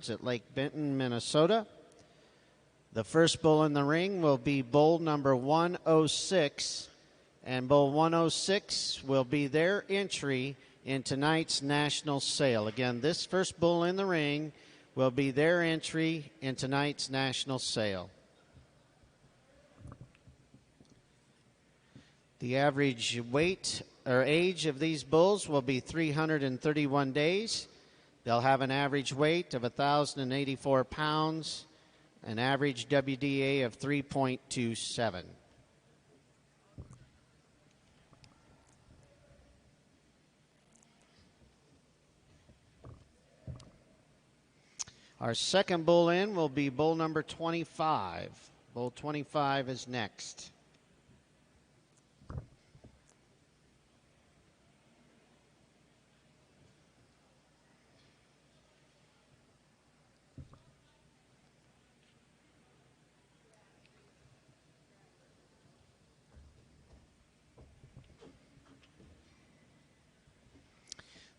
at Lake Benton, Minnesota. The first bull in the ring will be bull number 106, and bull 106 will be their entry in tonight's national sale. Again, this first bull in the ring will be their entry in tonight's national sale. The average weight or age of these bulls will be 331 days. They'll have an average weight of 1,084 pounds, an average WDA of 3.27. Our second bull in will be bull number 25. Bull 25 is next.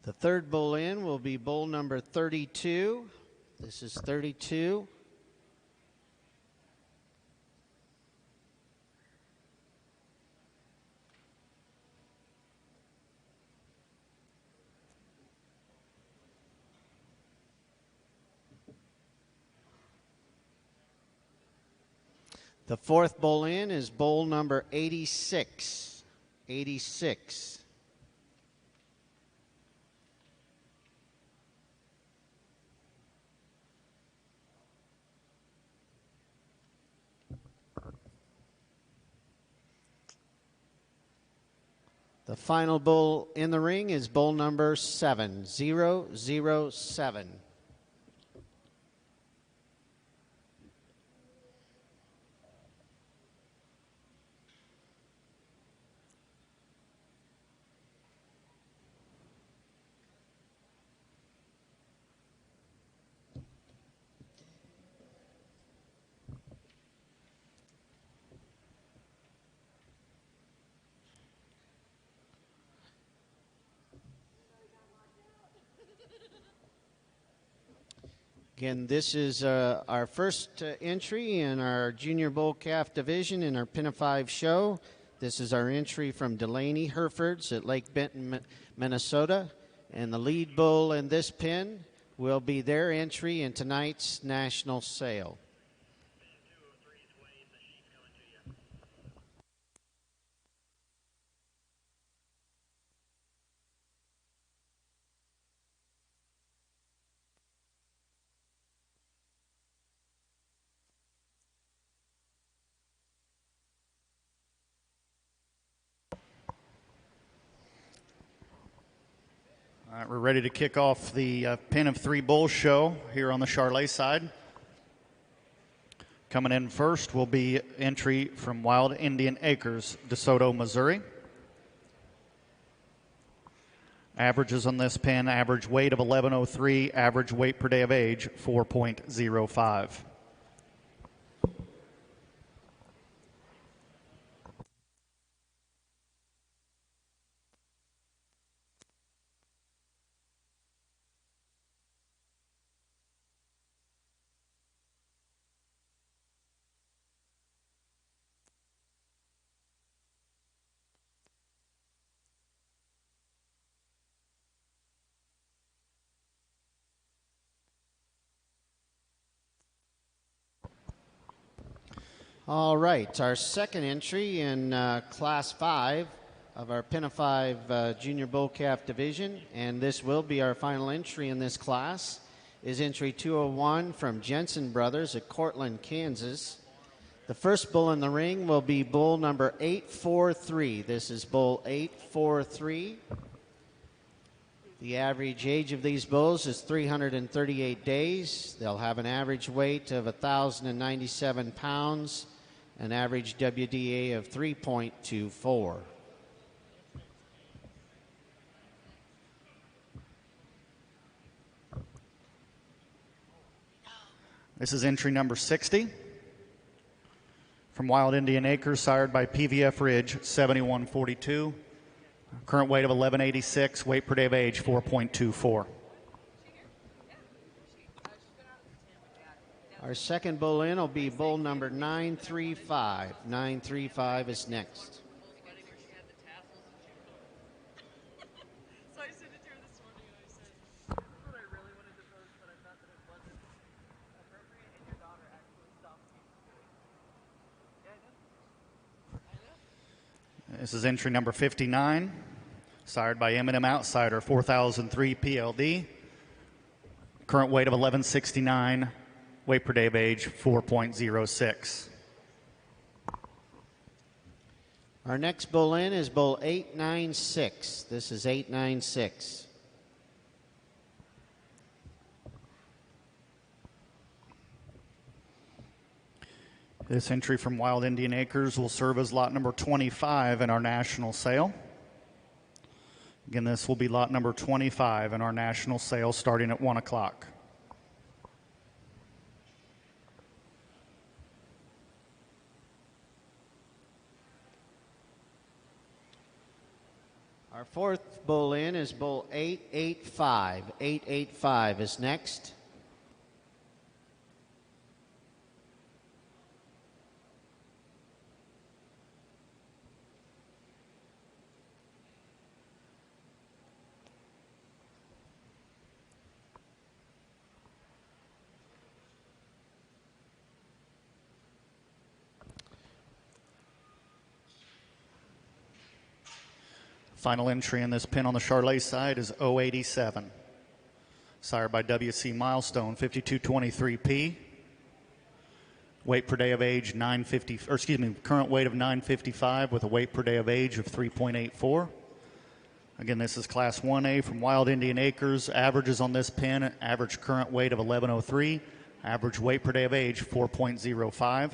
The third bull in will be bull number 32. This is 32. The fourth bull in is bull number 86. 86. The final bull in the ring is bull number 7. Again, this is our first entry in our Junior Bull Calf Division in our Pin of 5 show. This is our entry from Delaney Herefords at Lake Benton, Minnesota. And the lead bull in this pin will be their entry in tonight's national sale. All right, we're ready to kick off the Pin of 3 Bulls show here on the Charlet side. Coming in first will be entry from Wild Indian Acres, DeSoto, Missouri. Averages on this pin, average weight of 1103, average weight per day of age 4.05. All right, our second entry in Class 5 of our Pin of 5 Junior Bull Calf Division, and this will be our final entry in this class, is entry 201 from Jensen Brothers at Cortland, Kansas. The first bull in the ring will be bull number 843. This is bull 843. The average age of these bulls is 338 days. They'll have an average weight of 1,097 pounds, an average WDA of 3.24. This is entry number 60 from Wild Indian Acres, sired by PVF Ridge, 7142. Current weight of 1186, weight per day of age 4.24. Our second bull in will be bull number 935. 935 is next. So I sent it to her this morning and I said, what I really wanted to post, but I thought that it wasn't appropriate, and your daughter actually stopped me. Yeah, I know. This is entry number 59, sired by M&M Outsider, 4003 PLD. Current weight of 1169, weight per day of age 4.06. Our next bull in is bull 896. This is 896. This entry from Wild Indian Acres will serve as lot number 25 in our national sale. Again, this will be lot number 25 in our national sale starting at 1 o'clock. Our fourth bull in is bull 885. 885 is next. Final entry in this pin on the Charlet side is 087. Sired by WC Milestone, 5223P. Weight per day of age 950, or excuse me, current weight of 955 with a weight per day of age of 3.84. Again, this is Class 1A from Wild Indian Acres. Averages on this pin, average current weight of 1103, average weight per day of age 4.05.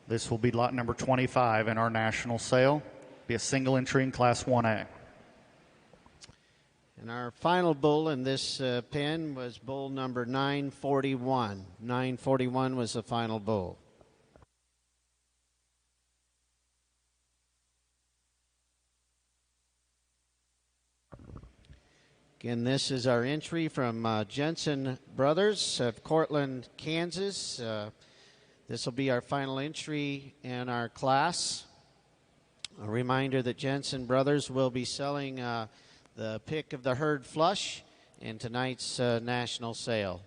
This will be lot number 25 in our national sale. Be a single entry in Class 1A. And our final bull in this pen was bull number 941. 941 was the final bull. Again, this is our entry from Jensen Brothers of Cortland, Kansas. This will be our final entry in our class. A reminder that Jensen Brothers will be selling the pick of the herd flush in tonight's national sale.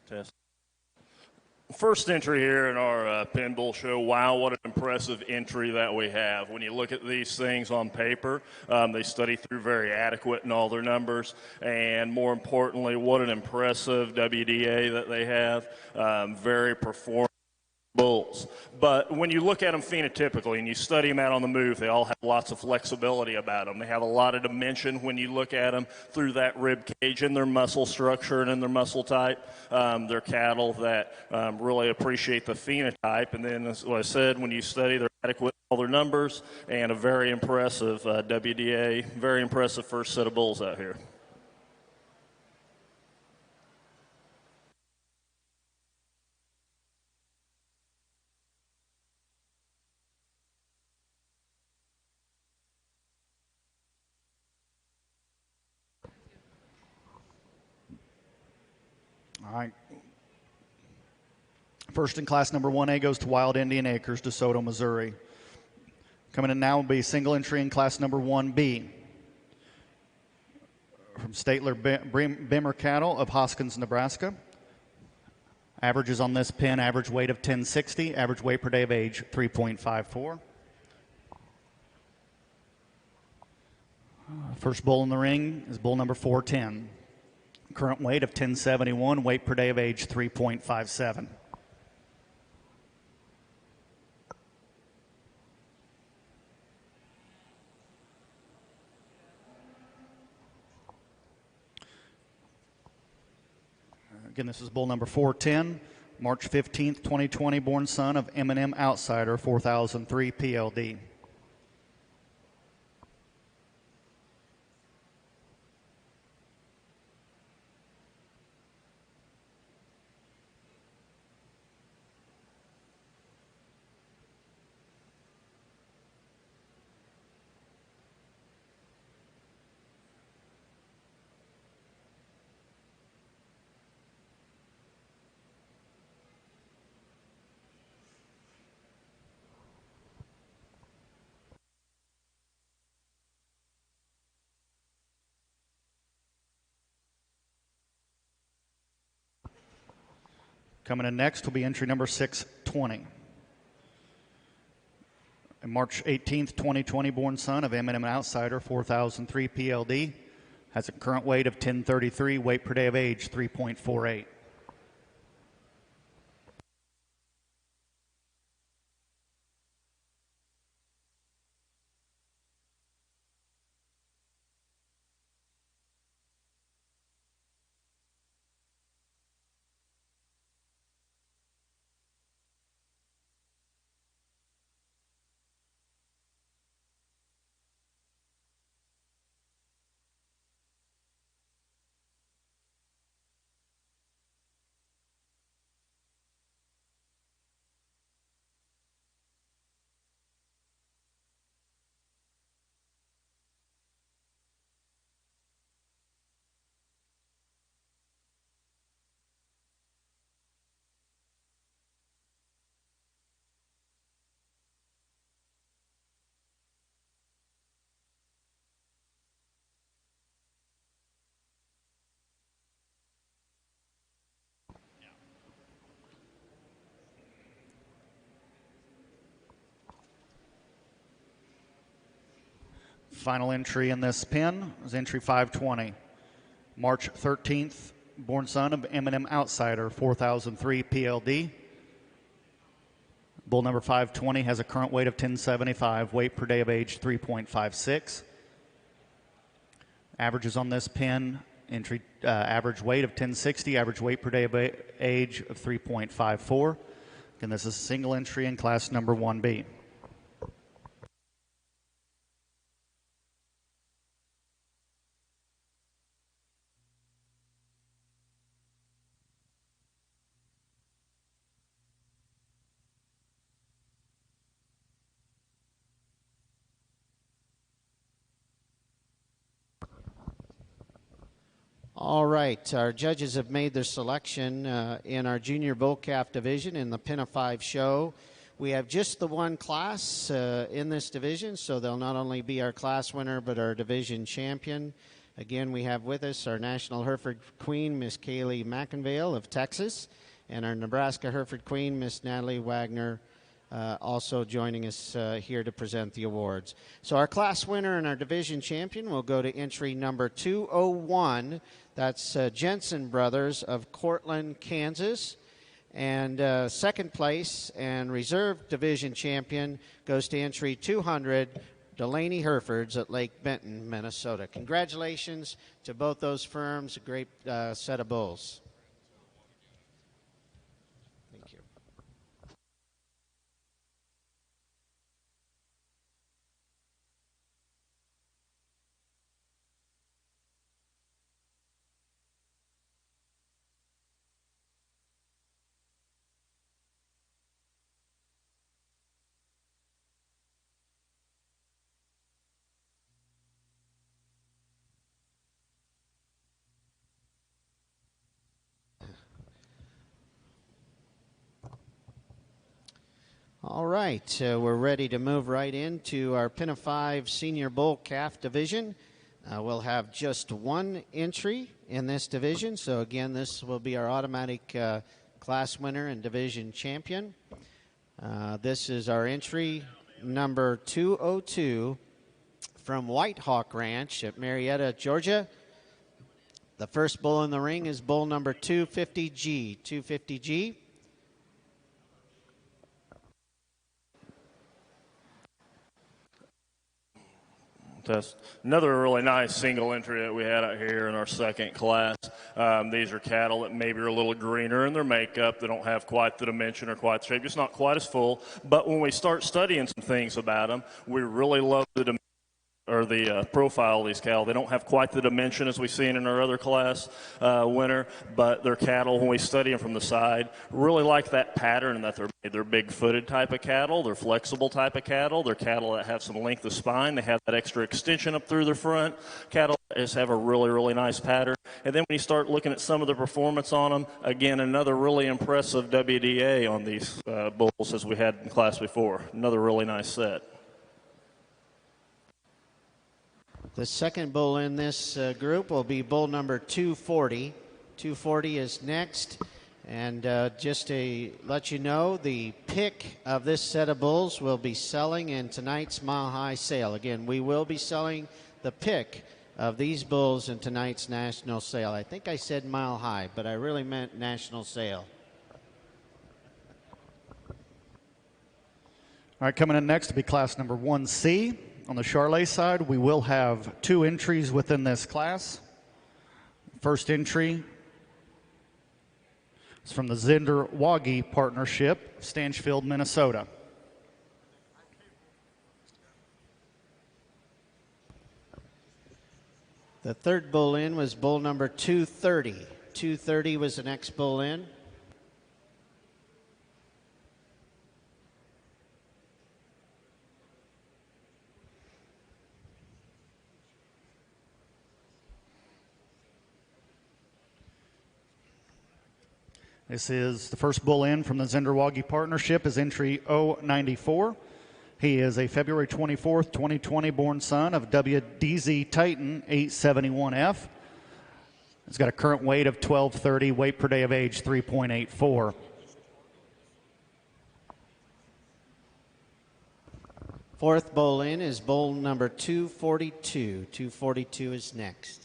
Test. First entry here in our Pin Bull show. Wow, what an impressive entry that we have. When you look at these things on paper, they study through very adequate in all their numbers. And more importantly, what an impressive WDA that they have. Very performant bulls. But when you look at them phenotypically and you study them out on the move, they all have lots of flexibility about them. They have a lot of dimension when you look at them through that rib cage and their muscle structure and in their muscle type. They're cattle that really appreciate the phenotype. And then, as I said, when you study, they're adequate in all their numbers and a very impressive WDA, very impressive first set of bulls out here. All right. First in class number 1A goes to Wild Indian Acres, DeSoto, Missouri. Coming in now will be single entry in class number 1B. From Statler Bimmer Cattle of Hoskins, Nebraska. Averages on this pin, average weight of 1060, average weight per day of age 3.54. First bull in the ring is bull number 410. Current weight of 1071, weight per day of age 3.57. Again, this is bull number 410, March 15th, 2020, born son of M&M Outsider, 4003 PLD. Coming in next will be entry number 620. And March 18th, 2020, born son of M&M Outsider, 4003 PLD. Has a current weight of 1033, weight per day of age 3.48. Final entry in this pin is entry 520. March 13th, born son of M&M Outsider, 4003 PLD. Bull number 520 has a current weight of 1075, weight per day of age 3.56. Averages on this pin, entry average weight of 1060, average weight per day of age of 3.54. Again, this is a single entry in class number 1B. All right, our judges have made their selection in our junior bull calf division in the Pin of 5 show. We have just the one class in this division, so they'll not only be our class winner but our division champion. Again, we have with us our National Hereford Queen, Miss Kaylee McInvale of Texas, and our Nebraska Hereford Queen, Miss Natalie Wagner, also joining us here to present the awards. So our class winner and our division champion will go to entry number 201. That's Jensen Brothers of Cortland, Kansas. And second place and reserve division champion goes to entry 200, Delaney Herefords at Lake Benton, Minnesota. Congratulations to both those firms. A great set of bulls. Thank you. All right, we're ready to move right into our Pin of 5 Senior Bull Calf Division. We'll have just one entry in this division, so again, this will be our automatic class winner and division champion. This is our entry number 202 from White Hawk Ranch at Marietta, Georgia. The first bull in the ring is bull number 250G. 250G. That's another really nice single entry that we had out here in our second class. These are cattle that maybe are a little greener in their makeup. They don't have quite the dimension or quite the shape, just not quite as full. But when we start studying some things about them, we really love the profile of these cattle. They don't have quite the dimension as we've seen in our other class winner, but they're cattle, when we study them from the side, really like that pattern that they're big-footed type of cattle, they're flexible type of cattle, they're cattle that have some length of spine, they have that extra extension up through their front. Cattle just have a really, really nice pattern. And then when you start looking at some of the performance on them, again, another really impressive WDA on these bulls as we had in class before. Another really nice set. The second bull in this group will be bull number 240. 240 is next. And just to let you know, the pick of this set of bulls will be selling in tonight's Mile High sale. Again, we will be selling the pick of these bulls in tonight's national sale. I think I said Mile High, but I really meant national sale. All right, coming in next to be class number 1C. On the Charlet side, we will have two entries within this class. First entry is from the Zinder-Wagi Partnership, Stanchfield, Minnesota. The third bull in was bull number 230. 230 was the next bull in. This is the first bull in from the Zinder-Wagi Partnership, is entry 094. He is a February 24th, 2020 born son of WDZ Titan 871F. He's got a current weight of 1230, weight per day of age 3.84. Fourth bull in is bull number 242. 242 is next.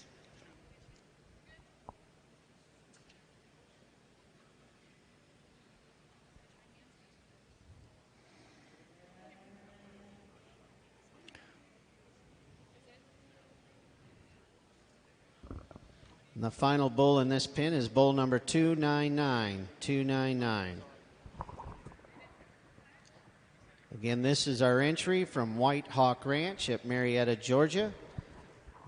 And the final bull in this pin is bull number 299. 299. Again, this is our entry from White Hawk Ranch at Marietta, Georgia.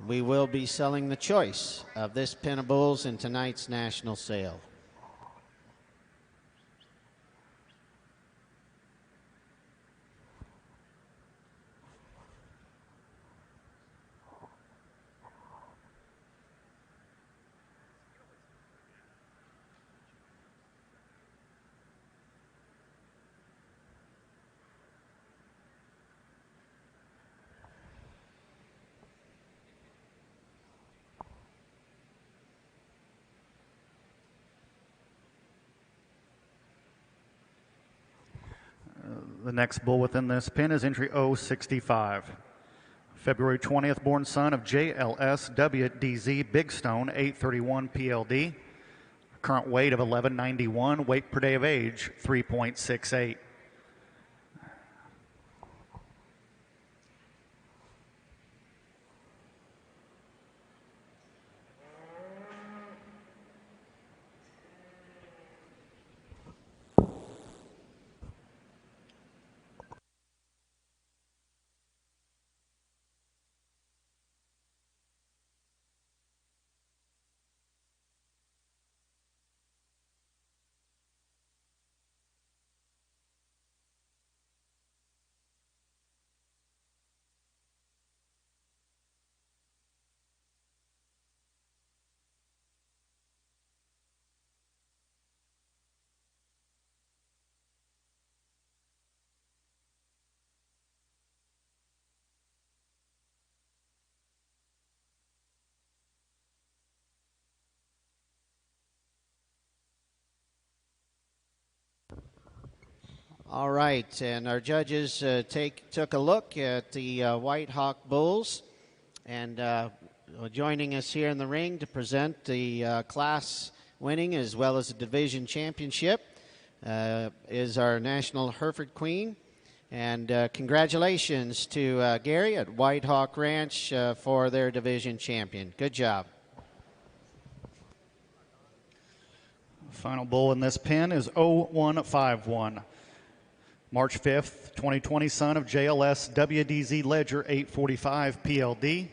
We will be selling the choice of this pin of bulls in tonight's national sale. The next bull within this pin is entry 065. February 20th born son of JLS WDZ Big Stone 831 PLD. Current weight of 1191, weight per day of age 3.68. All right, and our judges took a look at the White Hawk Bulls, and joining us here in the ring to present the class winning as well as the division championship is our National Hereford Queen. And congratulations to Gary at White Hawk Ranch for their division champion. Good job. Final bull in this pen is 0151. March 5th, 2020, son of JLS WDZ Ledger 845 PLD.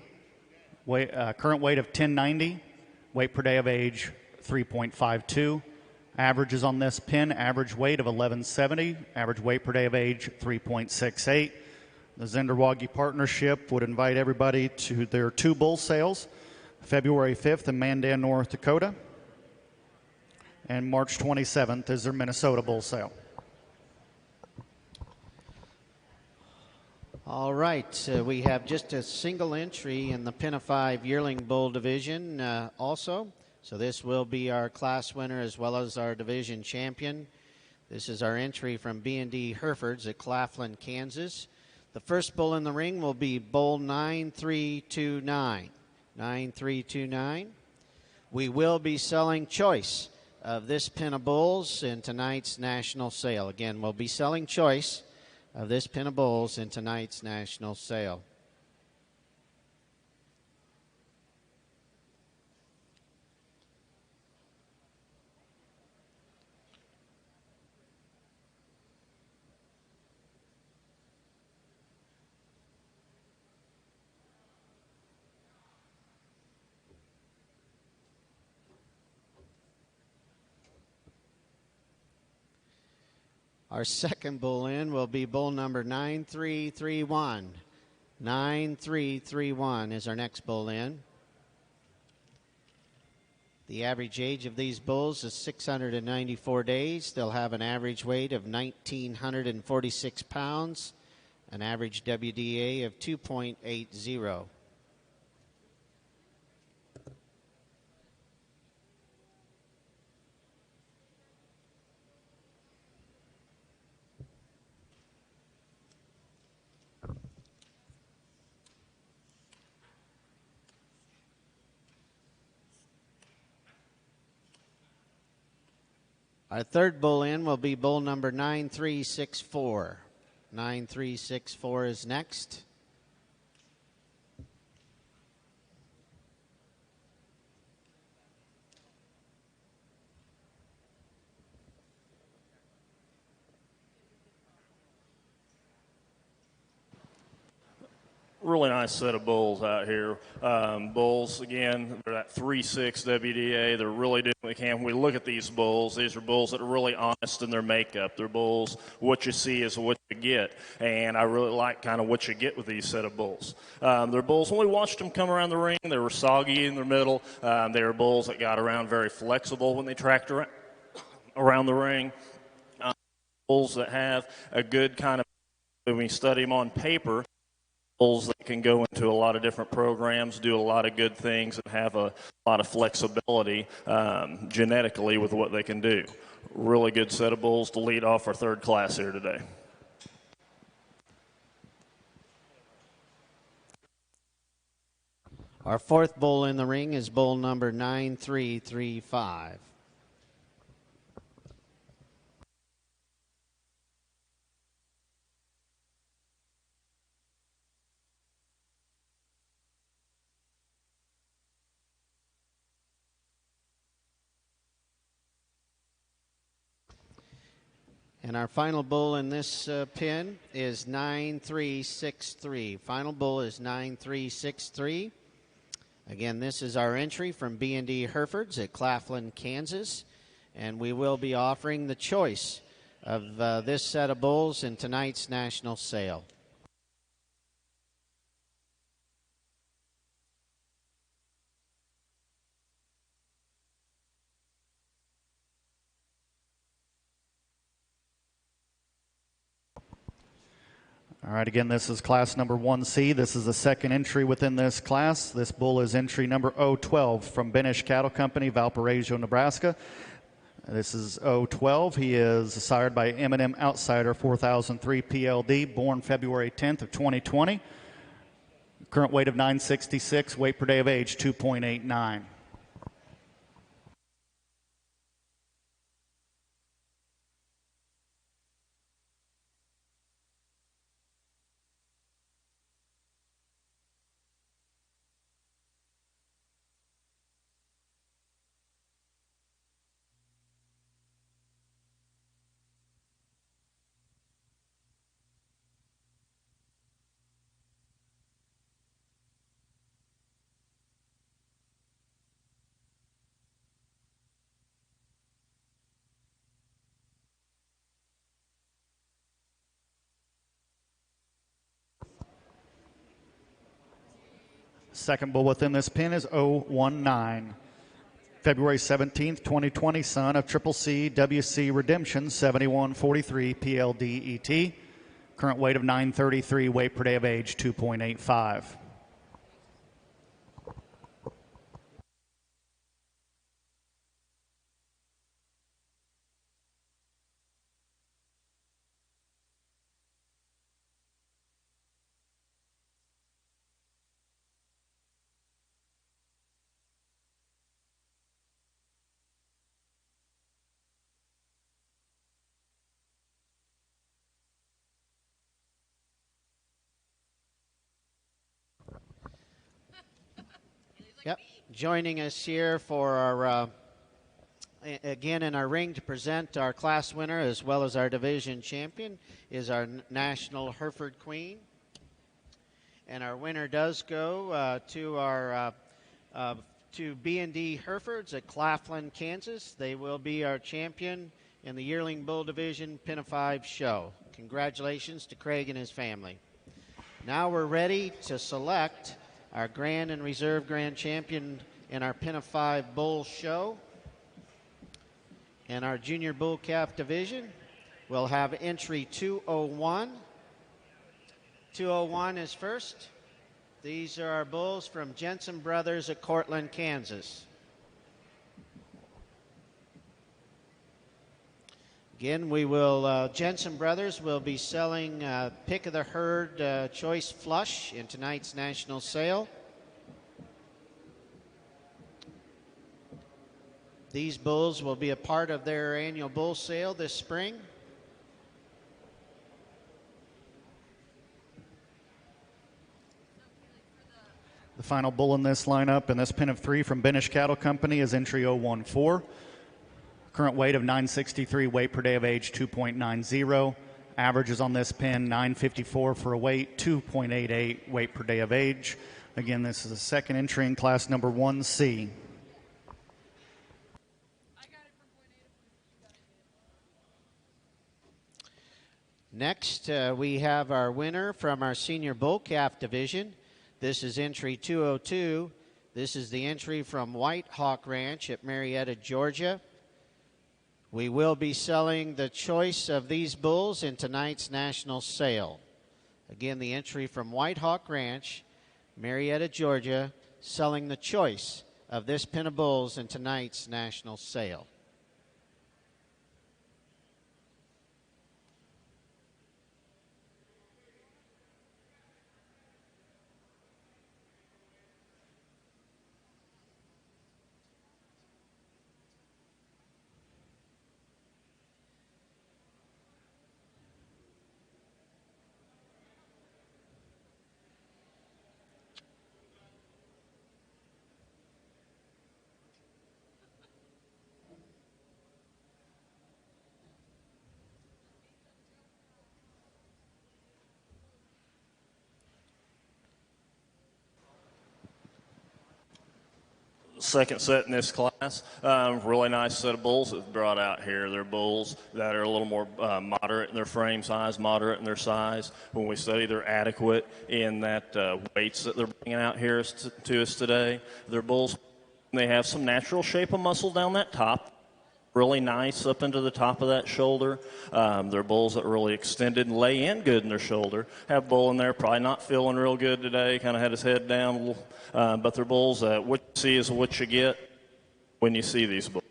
Current weight of 1090. Weight per day of age 3.52. Averages on this pin, average weight of 1170. Average weight per day of age 3.68. The Zenderwagi Partnership would invite everybody to their 2 bull sales, February 5th in Mandan, North Dakota. And March 27th is their Minnesota bull sale. All right, we have just a single entry in the Pen of 5 Yearling Bull division also. So this will be our class winner as well as our division champion. This is our entry from B&D Herefords at Claflin, Kansas. The first bull in the ring will be bull 9329. 9329. We will be selling choice of this pen of bulls in tonight's national sale. Again, we'll be selling choice of this pen of bulls in tonight's national sale. Our second bull in will be bull number 9331. 9331 is our next bull in. The average age of these bulls is 694 days. They'll have an average weight of 1,946 pounds, an average WDA of 2.80. Our third bull in will be bull number 9364. 9364 is next. Really nice set of bulls out here. Bulls, again, they're that 3.6 WDA. They're really doing what they can. When we look at these bulls are bulls that are really honest in their makeup. They're bulls, what you see is what you get. And I really like kind of what you get with these set of bulls. They're bulls, when we watched them come around the ring, they were soggy in their middle. They were bulls that got around very flexible when they tracked around the ring. Bulls that have a good kind of, when we study them on paper, bulls that can go into a lot of different programs, do a lot of good things, and have a lot of flexibility genetically with what they can do. Really good set of bulls to lead off our third class here today. Our fourth bull in the ring is bull number 9335. And our final bull in this pin is 9363. Final bull is 9363. Again, this is our entry from B&D Herefords at Claflin, Kansas. And we will be offering the choice of this set of bulls in tonight's national sale. All right, again, this is class number 1C. This is the second entry within this class. This bull is entry number 012 from Benish Cattle Company, Valparaiso, Nebraska. This is 012. He is sired by M&M Outsider 4003 PLD, born February 10th of 2020. Current weight of 966, weight per day of age 2.89. Second bull within this pin is 019. February 17th, 2020, son of Triple C WC Redemption 7143 PLDET. Current weight of 933, weight per day of age 2.85. Yep. Joining us here for our, again in our ring to present our class winner as well as our division champion is our National Hereford Queen. And our winner does go to our to B&D Herefords at Claflin, Kansas. They will be our champion in the Yearling Bull Division Pin of 5 show. Congratulations to Craig and his family. Now we're ready to select our Grand and Reserve Grand Champion in our Pin of 5 Bull show. And our Junior Bull Calf Division will have entry 201. 201 is first. These are our bulls from Jensen Brothers at Cortland, Kansas. Again, we will, Jensen Brothers will be selling Pick of the Herd Choice Flush in tonight's national sale. These bulls will be a part of their annual bull sale this spring. The final bull in this lineup in this pin of 3 from Benish Cattle Company is entry 014. Current weight of 963, weight per day of age 2.90. Averages on this pin 954 for a weight, 2.88 weight per day of age. Again, this is the second entry in class number 1C. Next, we have our winner from our Senior Bull Calf Division. This is entry 202. This is the entry from White Hawk Ranch at Marietta, Georgia. We will be selling the choice of these bulls in tonight's national sale. Again, the entry from White Hawk Ranch, Marietta, Georgia, selling the choice of this pin of bulls in tonight's national sale. Second set in this class. Really nice set of bulls that brought out here. They're bulls that are a little more moderate in their frame size, moderate in their size. When we study, they're adequate in that weights that they're bringing out here to us today. They're bulls. They have some natural shape of muscle down that top. Really nice up into the top of that shoulder. They're bulls that really extended and lay in good in their shoulder. Have bull in there, probably not feeling real good today, kind of had his head down a little. But they're bulls that what you see is what you get when you see these bulls.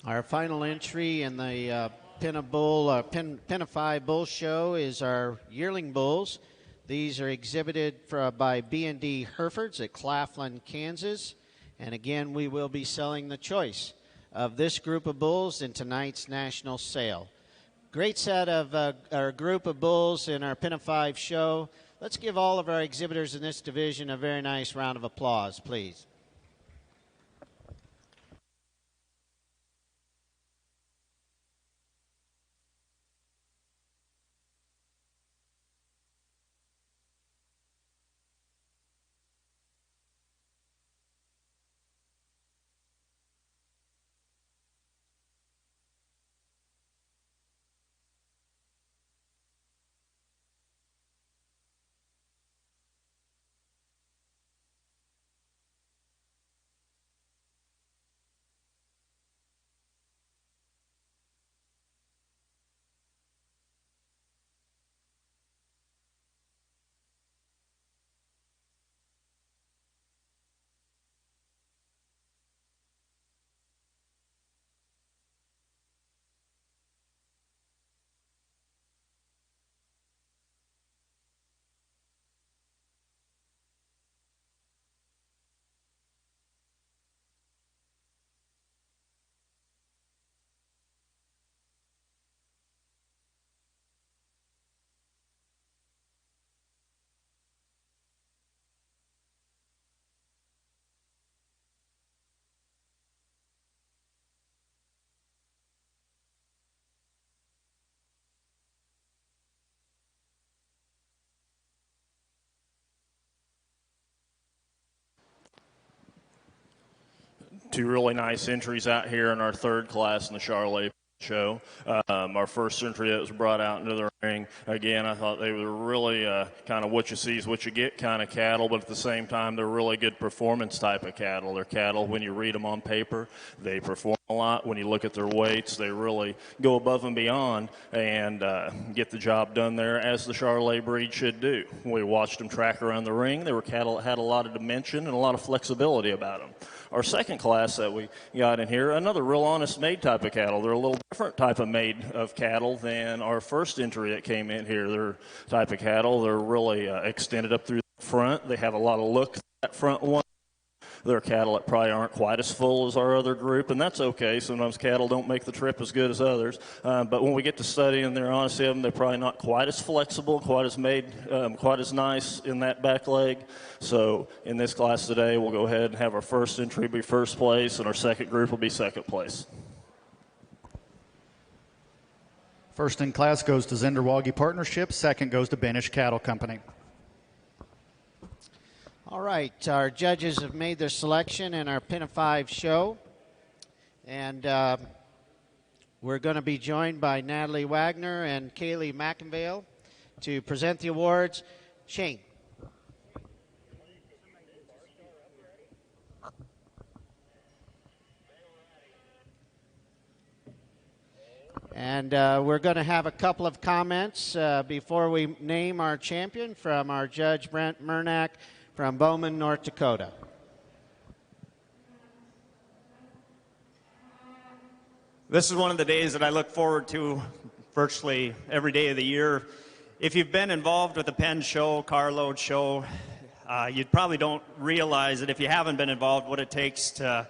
Our final entry in the Pin-a-Five Bull Show is our Yearling Bulls. These are exhibited by B&D Herefords at Claflin, Kansas. And again, we will be selling the choice of this group of bulls in tonight's national sale. Great set of our group of bulls in our Pin-a-Five show. Let's give all of our exhibitors in this division a very nice round of applause, please. Two really nice entries out here in our third class in the Charolais show. Our first entry that was brought out into the ring. Again, I thought they were really kind of what you see is what you get kind of cattle, but at the same time, they're really good performance type of cattle. They're cattle, when you read them on paper, they perform a lot. When you look at their weights, they really go above and beyond and get the job done there, as the Charolais breed should do. We watched them track around the ring. They were cattle that had a lot of dimension and a lot of flexibility about them. Our second class that we got in here, another real honest made type of cattle. They're a little different type of made of cattle than our first entry that came in here. They're type of cattle. They're really extended up through the front. They have a lot of look to that front one. They're cattle that probably aren't quite as full as our other group, and that's okay. Sometimes cattle don't make the trip as good as others. But when we get to studying their honesty of them, they're probably not quite as flexible, quite as made, quite as nice in that back leg. So in this class today, we'll go ahead and have our first entry be first place, and our second group will be second place. First in class goes to Zenderwagi Partnership. Second goes to Banish Cattle Company. All right, our judges have made their selection in our Pin-a-Five show. And we're going to be joined by Natalie Wagner and Kaylee McInvale to present the awards. Shane. And we're going to have a couple of comments before we name our champion from our judge, Brent Murnack, from Bowman, North Dakota. This is one of the days that I look forward to virtually every day of the year. If you've been involved with the pen show, carload show, you probably don't realize that if you haven't been involved, what it takes to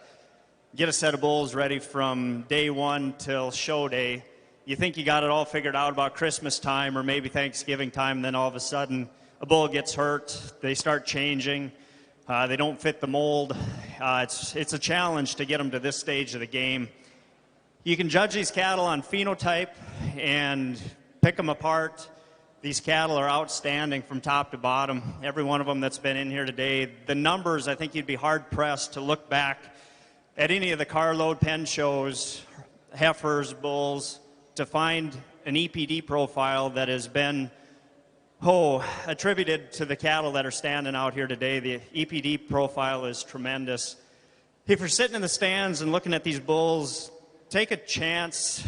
get a set of bulls ready from day one till show day. You think you got it all figured out about Christmas time or maybe Thanksgiving time, and then all of a sudden a bull gets hurt, they start changing, they don't fit the mold. It's a challenge to get them to this stage of the game. You can judge these cattle on phenotype and pick them apart. These cattle are outstanding from top to bottom. Every one of them that's been in here today. The numbers, I think you'd be hard-pressed to look back at any of the carload pen shows, heifers, bulls, to find an EPD profile that has been attributed to the cattle that are standing out here today. The EPD profile is tremendous. If you're sitting in the stands and looking at these bulls, take a chance,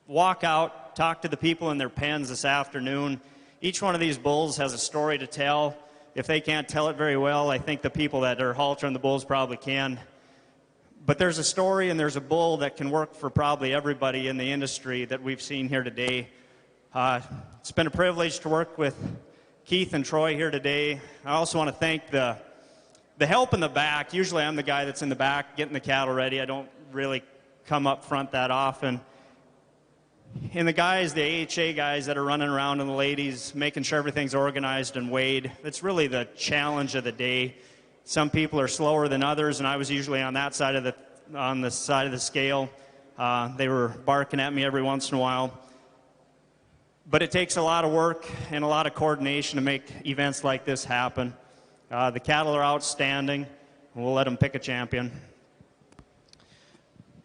walk out, talk to the people in their pens this afternoon. Each one of these bulls has a story to tell. If they can't tell it very well, I think the people that are haltering the bulls probably can. But there's a story and there's a bull that can work for probably everybody in the industry that we've seen here today. It's been a privilege to work with Keith and Troy here today. I also want to thank the help in the back. Usually I'm the guy that's in the back getting the cattle ready. I don't really come up front that often. And the guys, the AHA guys that are running around, and the ladies making sure everything's organized and weighed. That's really the challenge of the day. Some people are slower than others, and I was usually on that side of the side of the scale. They were barking at me every once in a while. But it takes a lot of work and a lot of coordination to make events like this happen. The cattle are outstanding. We'll let them pick a champion.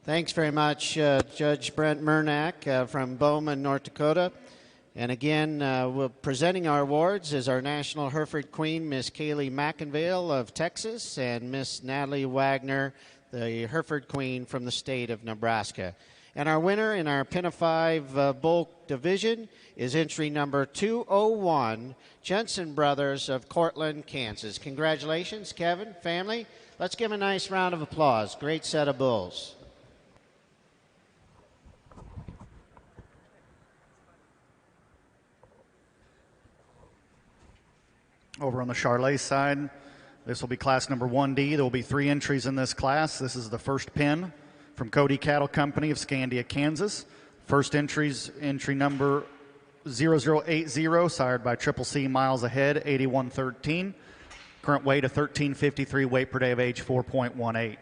Thanks very much, Judge Brent Murnack from Bowman, North Dakota. And again, we're presenting our awards is our National Hereford Queen, Miss Kaylee McInvale of Texas, and Miss Natalie Wagner, the Hereford Queen from the state of Nebraska. And our winner in our Pin of 5 Bull Division is entry number 201, Jensen Brothers of Cortland, Kansas. Congratulations, Kevin, family. Let's give them a nice round of applause. Great set of bulls. Over on the Charlet side, this will be class number 1D. There will be 3 entries in this class. This is the first pin from Cody Cattle Company of Scandia, Kansas. First entry's entry number 0080, sired by Triple C Miles Ahead, 8113. Current weight of 1353, weight per day of age 4.18.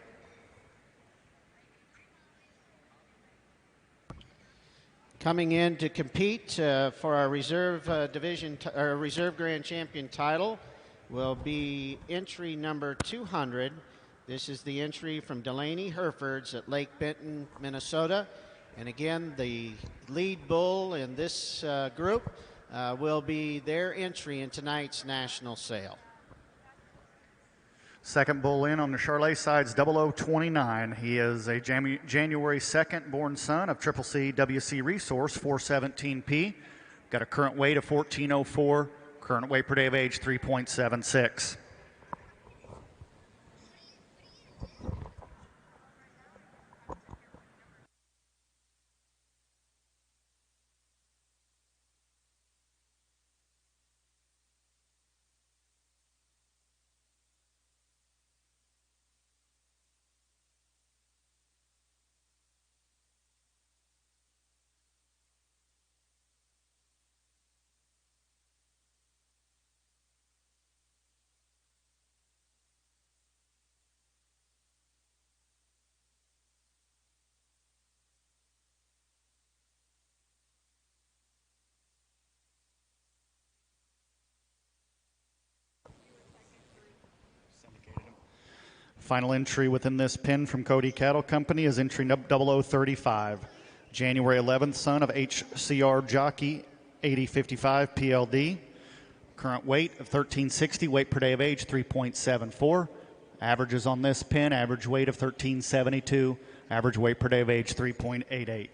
Coming in to compete for our reserve division, our reserve grand champion title will be entry number 200. This is the entry from Delaney Herefords at Lake Benton, Minnesota. And again, the lead bull in this group will be their entry in tonight's national sale. Second bull in on the Charlet side is 0029. He is a January 2nd born son of Triple C WC Resource, 417P. Got a current weight of 1404, current weight per day of age 3.76. Final entry within this pin from Cody Cattle Company is entry 0035. January 11th, son of HCR Jockey 8055 PLD. Current weight of 1360, weight per day of age 3.74. Averages on this pin, average weight of 1372, average weight per day of age 3.88.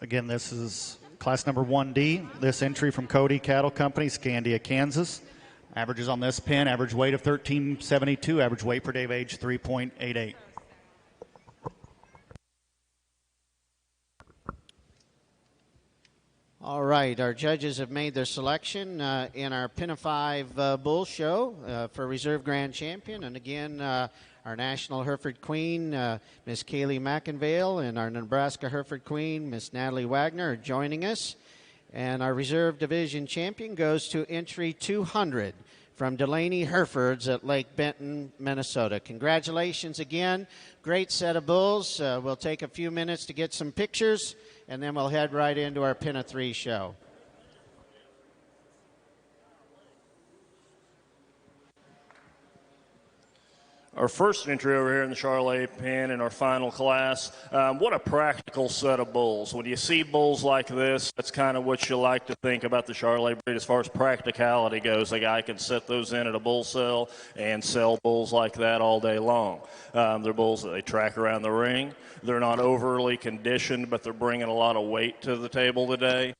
Again, this is Class number 1D, this entry from Cody Cattle Company, Scandia, Kansas. Averages on this pin, average weight of 1372, average weight per day of age 3.88. All right, our judges have made their selection in our Pin of 5 Bull Show for Reserve Grand Champion. And again, our National Hereford Queen, Miss Kaylee McInvale, and our Nebraska Hereford Queen, Miss Natalie Wagner, are joining us. And our Reserve Division Champion goes to entry 200 from Delaney Herefords at Lake Benton, Minnesota. Congratulations again. Great set of bulls. We'll take a few minutes to get some pictures, and then we'll head right into our Pin of 3 show. Our first entry over here in the Charolais pen in our final class. What a practical set of bulls. When you see bulls like this, that's kind of what you like to think about the Charolais breed as far as practicality goes. A guy can set those in at a bull sale and sell bulls like that all day long. They're bulls that they track around the ring. They're not overly conditioned, but they're bringing a lot of weight to the table today.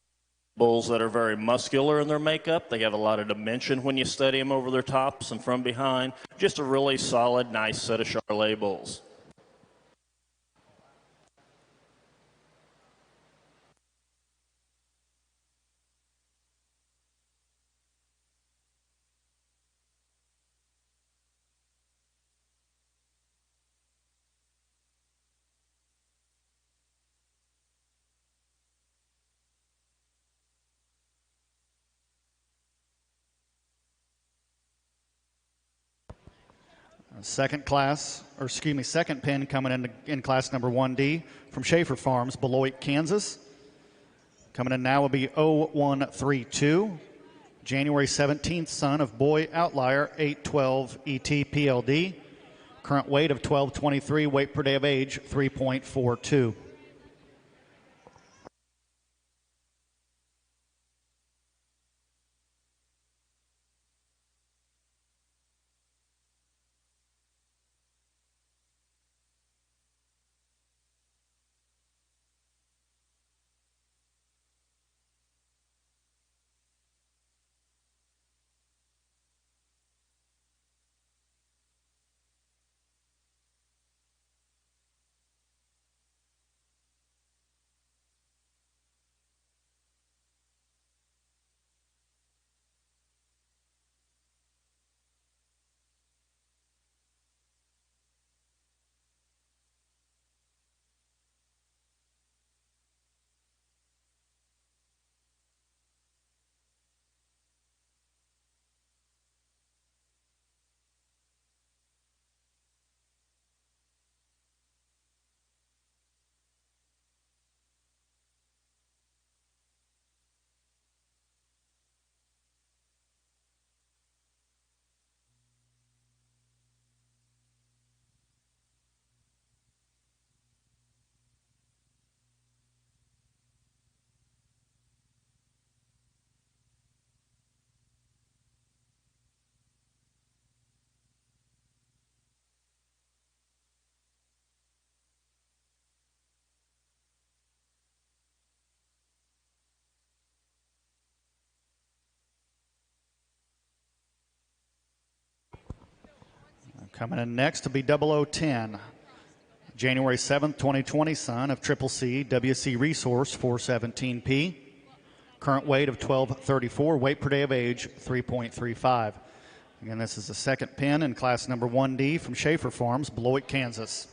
Bulls that are very muscular in their makeup. They have a lot of dimension when you study them over their tops and from behind. Just a really solid, nice set of Charolais bulls. Second pin coming in class number 1D from Schaefer Farms, Beloit, Kansas. Coming in now will be 0132, January 17th, son of Boy Outlier, 812 ET PLD. Current weight of 1223, weight per day of age 3.42. Coming in next to be 0010, January 7th, 2020, son of Triple C, WC Resource, 417P. Current weight of 1234, weight per day of age 3.35. Again, this is the second pin in class number 1D from Schaefer Farms, Beloit, Kansas.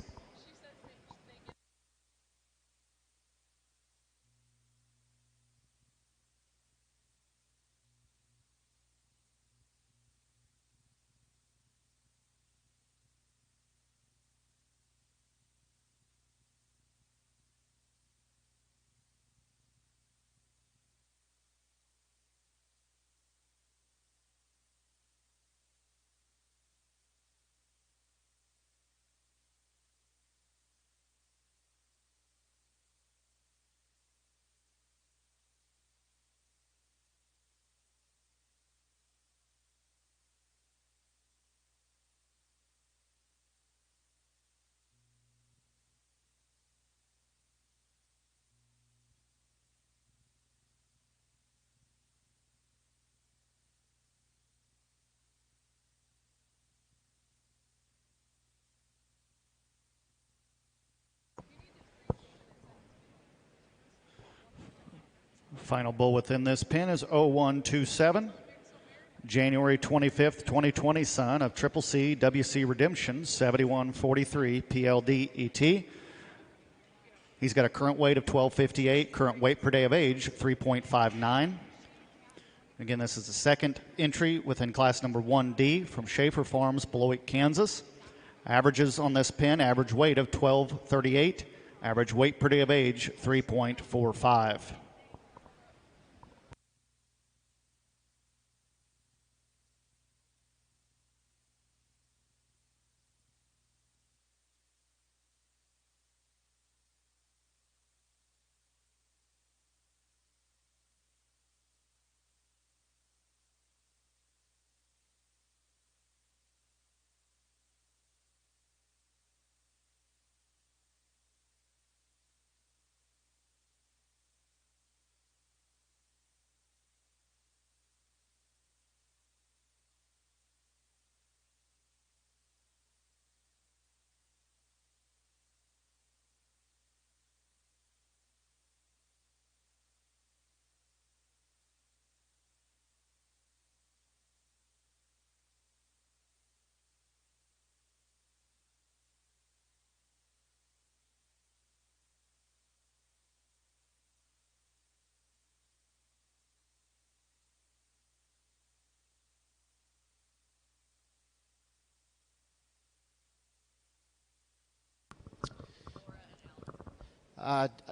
Final bull within this pin is 0127, January 25th, 2020, son of Triple C WC Redemption, 7143 PLD ET. He's got a current weight of 1258, current weight per day of age 3.59. Again, this is the second entry within class number 1D from Schaefer Farms, Beloit, Kansas. Averages on this pin, average weight of 1238, average weight per day of age 3.45.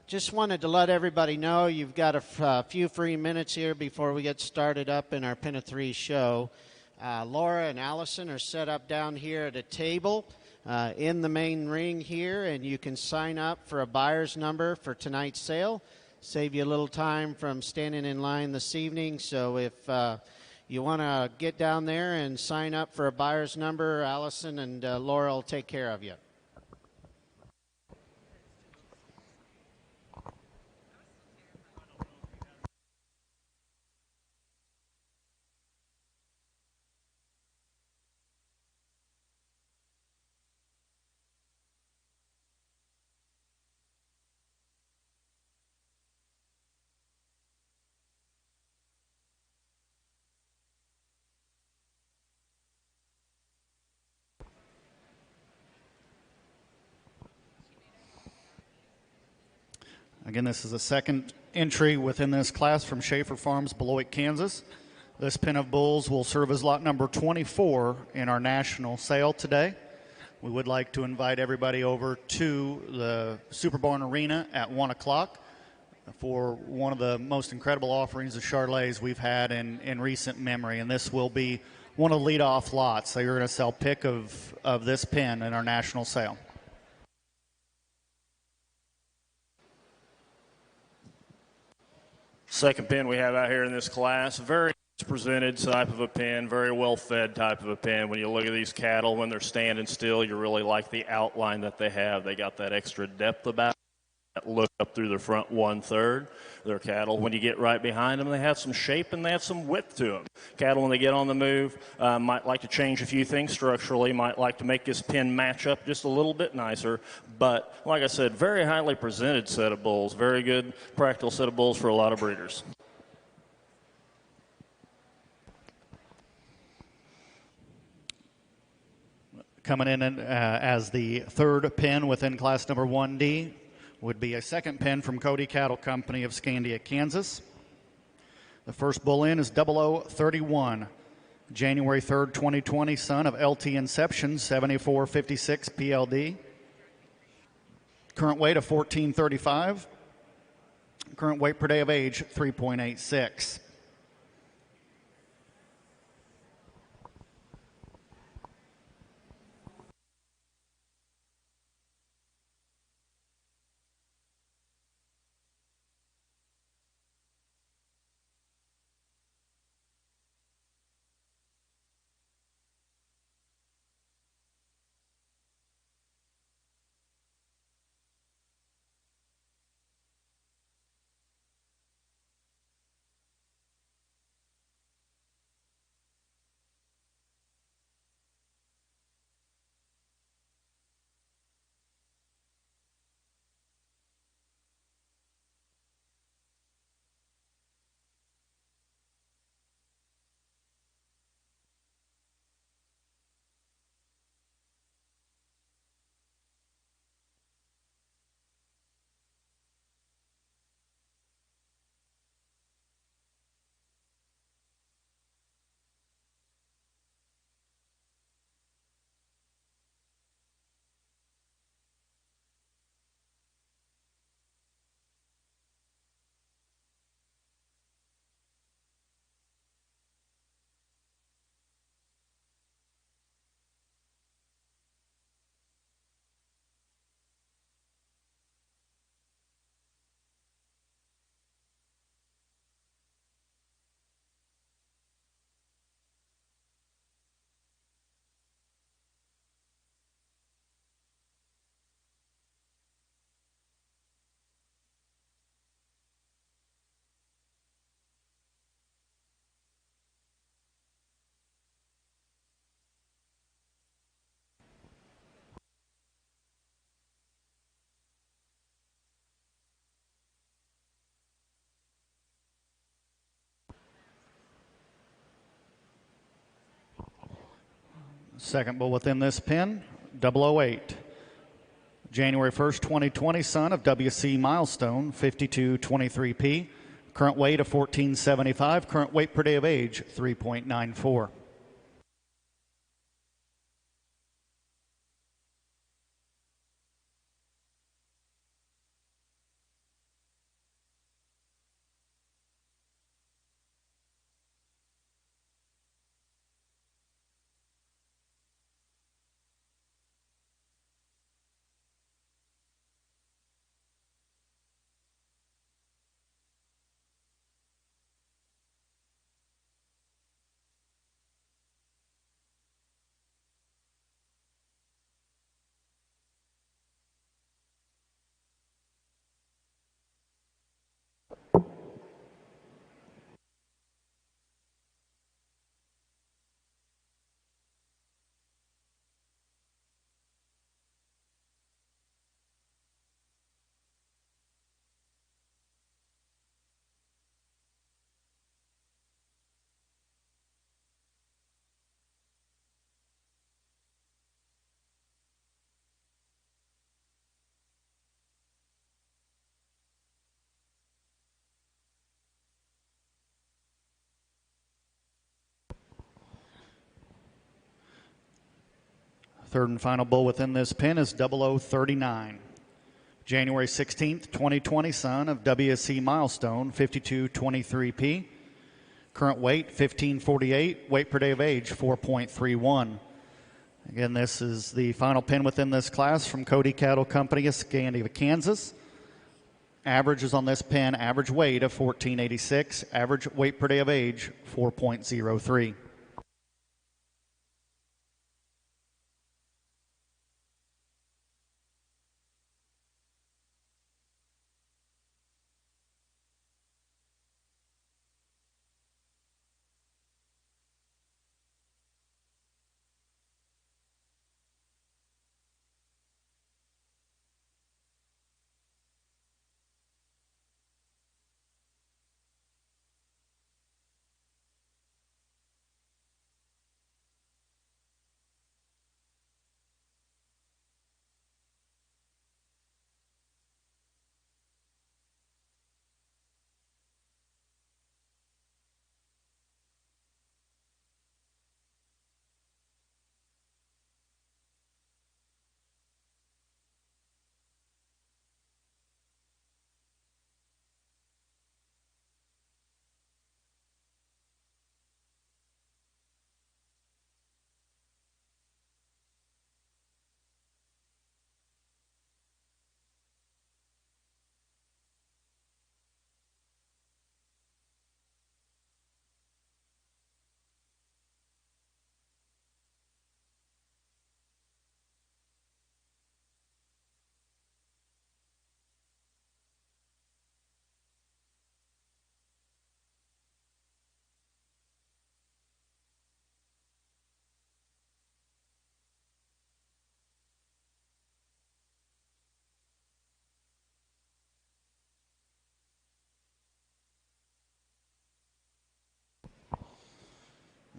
Just wanted to let everybody know you've got a few free minutes here before we get started up in our Pin of Three show. Laura and Allison are set up down here at a table in the main ring here, and you can sign up for a buyer's number for tonight's sale. Save you a little time from standing in line this evening. So if you want to get down there and sign up for a buyer's number, Allison and Laura will take care of you. Again, this is the second entry within this class from Schaefer Farms, Beloit, Kansas. This pin of bulls will serve as lot number 24 in our national sale today. We would like to invite everybody over to the Superbarn Arena at 1 o'clock for one of the most incredible offerings of Charolais we've had in recent memory, and this will be one of the lead-off lots. So you're going to sell pick of this pin in our national sale. Second pin we have out here in this class, very presented type of a pin, very well fed type of a pin. When you look at these cattle, when they're standing still, you really like the outline that they have. They got that extra depth about that look up through the front 1/3. Their cattle, when you get right behind them, they have some shape and they have some width to them. Cattle, when they get on the move, might like to change a few things structurally, might like to make this pin match up just a little bit nicer. But like I said, very highly presented set of bulls, very good practical set of bulls for a lot of breeders. Coming in as the third pin within class number 1D would be a second pin from Cody Cattle Company of Scandia, Kansas. The first bull in is 0031, January 3rd, 2020, son of LT Inception, 7456 PLD. Current weight of 1435. Current weight per day of age 3.86. Second bull within this pen, 008. January 1st, 2020, son of WC Milestone, 5223P. Current weight of 1475. Current weight per day of age, 3.94. Third and final bull within this pen is 0039. January 16th, 2020, son of WSC Milestone, 5223P. Current weight, 1548. Weight per day of age, 4.31. Again, this is the final pen within this class from Cody Cattle Company of Scandia, Kansas. Averages on this pen, average weight of 1486. Average weight per day of age, 4.03.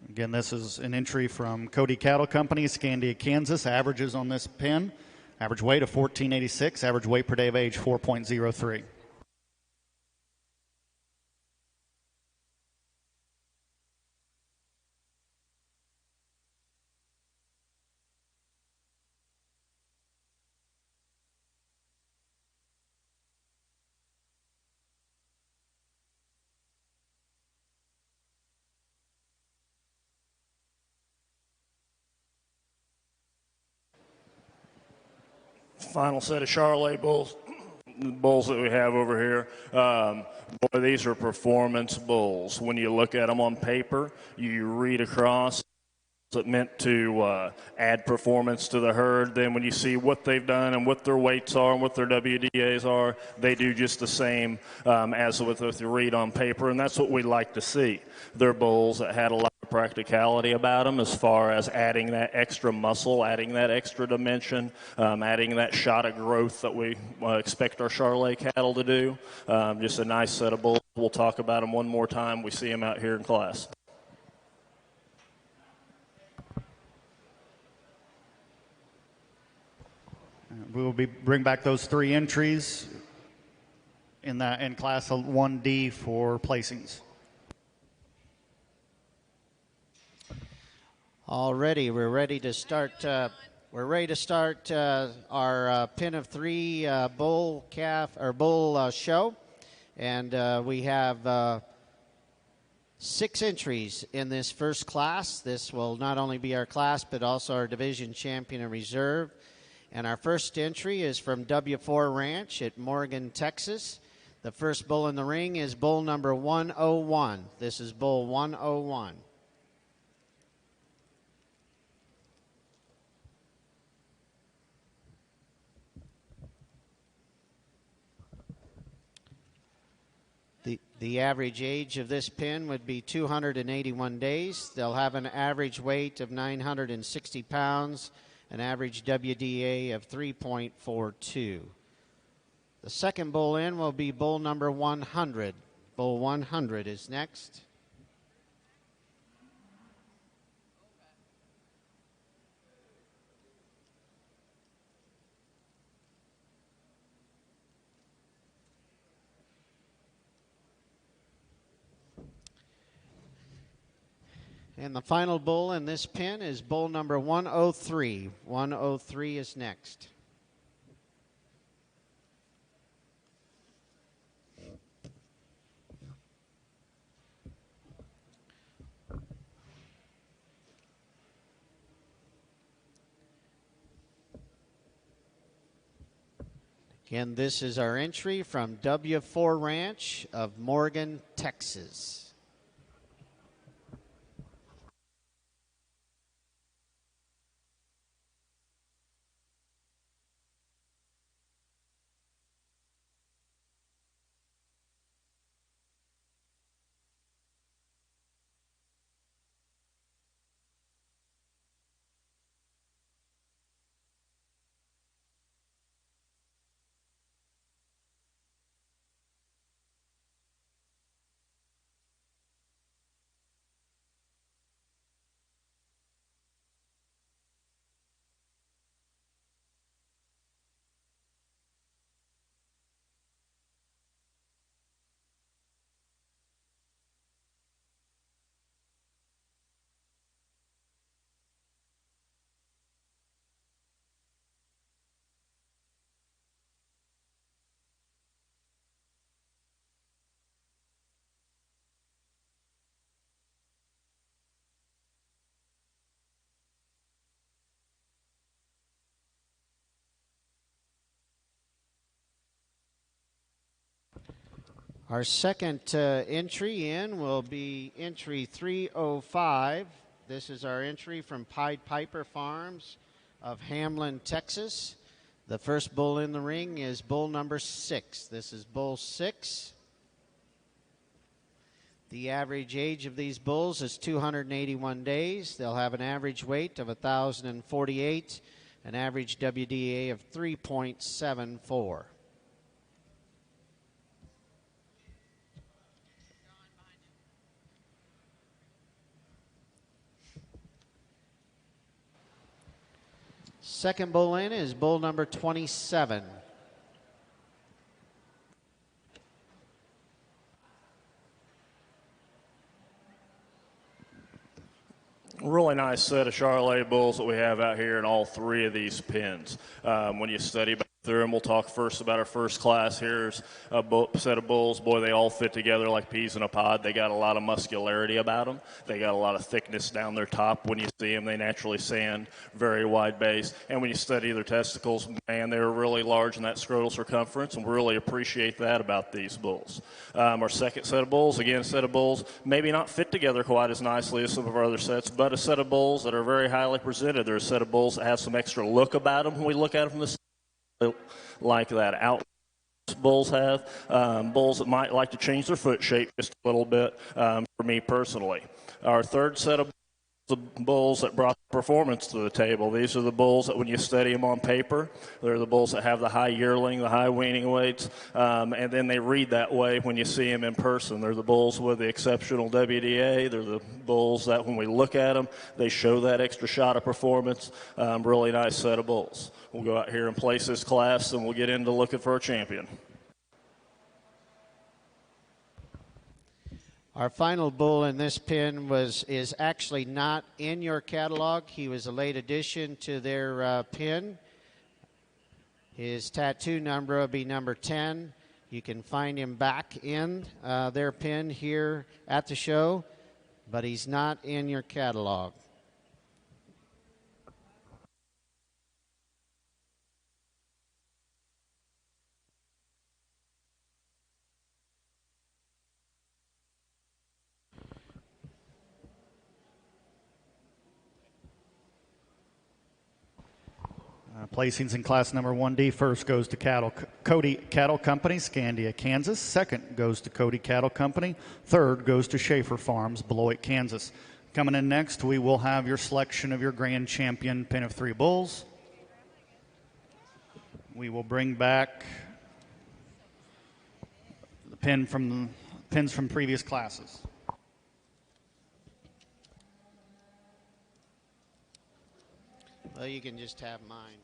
Again, this is an entry from Cody Cattle Company, Scandia, Kansas. Averages on this pen, average weight of 1486, average weight per day of age 4.03. Final set of Charolais bulls, the bulls that we have over here. Boy, these are performance bulls. When you look at them on paper, you read across it meant to add performance to the herd. Then when you see what they've done and what their weights are and what their WDAs are, they do just the same as with the read on paper, and that's what we like to see. They're bulls that had a lot of practicality about them as far as adding that extra muscle, adding that extra dimension, adding that shot of growth that we expect our Charolais cattle to do. Just a nice set of bulls. We'll talk about them one more time. We see them out here in class. We will bring back those 3 entries in Class 1D for placings. Already, we're ready to start. Our pin of 3 bull show, and we have 6 entries in this first class. This will not only be our class, but also our division champion and reserve. And our first entry is from W4 Ranch at Morgan, Texas. The first bull in the ring is bull number 101. This is bull 101. The average age of this pin would be 281 days. They'll have an average weight of 960 pounds, an average WDA of 3.42. The second bull in will be bull number 100. Bull 100 is next. And the final bull in this pin is bull number 103. 103 is next. Again, this is our entry from W4 Ranch of Morgan, Texas. Our second entry in will be entry 305. This is our entry from Pied Piper Farms of Hamlin, Texas. The first bull in the ring is bull number 6. This is bull 6. The average age of these bulls is 281 days. They'll have an average weight of 1,048, an average WDA of 3.74. Second bull in is bull number 27. Really nice set of Charolais bulls that we have out here in all 3 of these pens. When you study through them, we'll talk first about our first class. Here's a set of bulls. Boy, they all fit together like peas in a pod. They got a lot of muscularity about them. They got a lot of thickness down their top. When you see them, they naturally stand very wide base. And when you study their testicles, man, they're really large in that scrotal circumference, and we really appreciate that about these bulls. Our second set of bulls, again, a set of bulls maybe not fit together quite as nicely as some of our other sets, but a set of bulls that are very highly presented. They're a set of bulls that have some extra look about them when we look at them from the like that out bulls have, bulls that might like to change their foot shape just a little bit, for me personally. Our third set of The bulls that brought performance to the table. These are the bulls that when you study them on paper, they're the bulls that have the high yearling, the high weaning weights, and then they read that way when you see them in person. They're the bulls with the exceptional WDA. They're the bulls that when we look at them, they show that extra shot of performance. Really nice set of bulls. We'll go out here and place this class, and we'll get into looking for a champion. Our final bull in this pen is actually not in your catalog. He was a late addition to their pen. His tattoo number will be number 10. You can find him back in their pen here at the show, but he's not in your catalog. Placings in class number 1D. First goes to Cody Cattle Company, Scandia, Kansas. Second goes to Cody Cattle Company. Third goes to Schaefer Farms, Beloit, Kansas. Coming in next, we will have your selection of your grand champion pen of 3 bulls. We will bring back the pins from previous classes. Well, you can just have mine.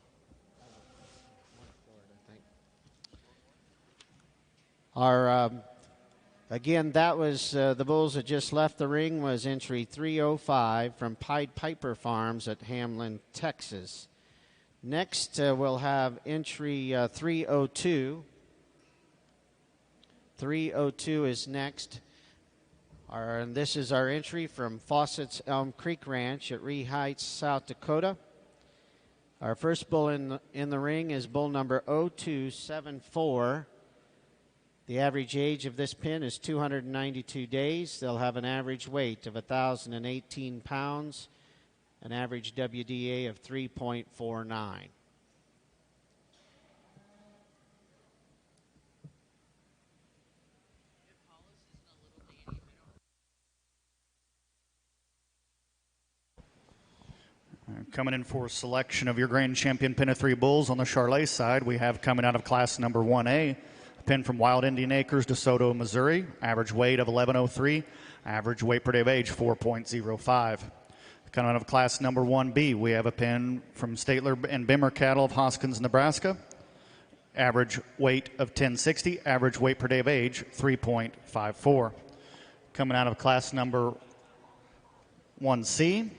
Again, that was the bulls that just left the ring was entry 305 from Pied Piper Farms at Hamlin, Texas. Next, we'll have entry 302. 302 is next. And this is our entry from Fawcett's Elm Creek Ranch at Ree Heights, South Dakota. Our first bull in the ring is bull number 0274. The average age of this pen is 292 days. They'll have an average weight of 1,018 pounds, an average WDA of 3.49. Coming in for a selection of your grand champion pen of 3 bulls on the Charlet side, we have coming out of class number 1A, a pen from Wild Indian Acres, DeSoto, Missouri, average weight of 1103, average weight per day of age 4.05. Coming out of class number 1B, we have a pen from Statler and Bimmer Cattle of Hoskins, Nebraska, average weight of 1060, average weight per day of age 3.54. Coming out of class number 1C,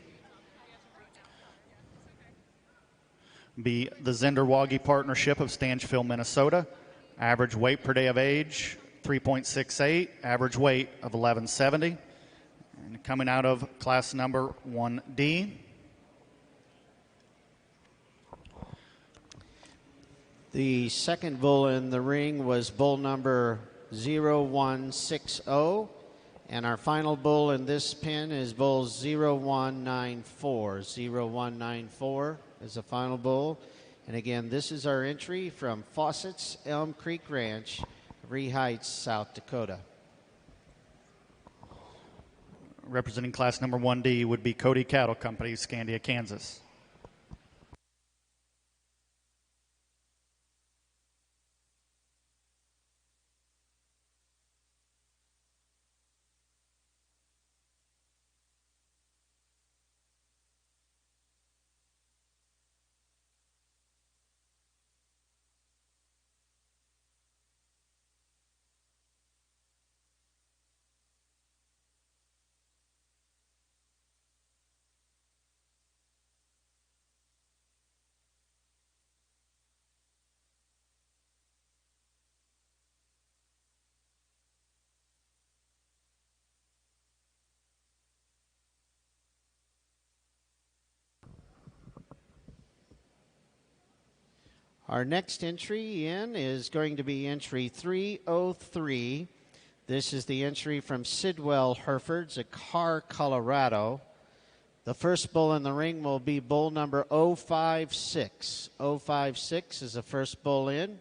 be the Zender-Waggy Partnership of Stanchville, Minnesota. Average weight per day of age, 3.68. Average weight of 1170. And coming out of class number 1D. The second bull in the ring was bull number 0160. And our final bull in this pen is bull 0194. 0194 is the final bull. And again, this is our entry from Fawcett's Elm Creek Ranch, Ree Heights, South Dakota. Representing class number 1D would be Cody Cattle Company, Scandia, Kansas. Our next entry in is going to be entry 303. This is the entry from Sidwell Herefords at Carr, Colorado. The first bull in the ring will be bull number 056. 056 is the first bull in.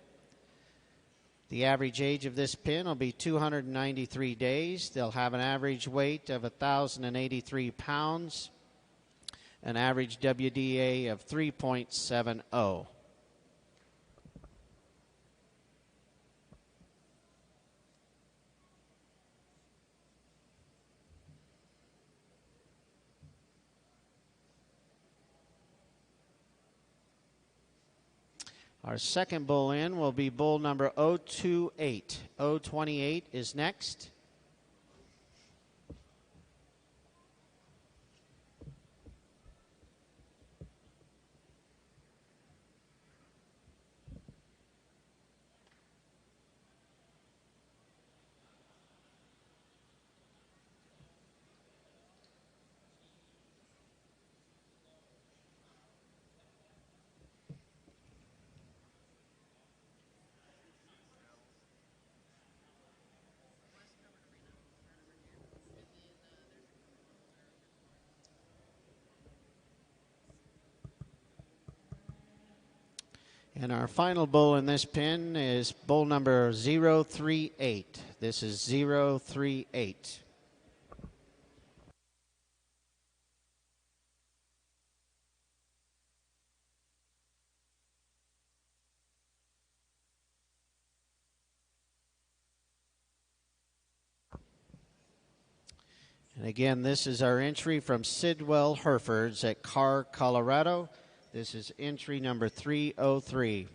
The average age of this pen will be 293 days. They'll have an average weight of 1,083 pounds. an average WDA of 3.70. Our second bull in will be bull number 028. 028 is next. And our final bull in this pen is bull number 038. This is 038. And again, this is our entry from Sidwell Herefords at Carr, Colorado. This is entry number 303.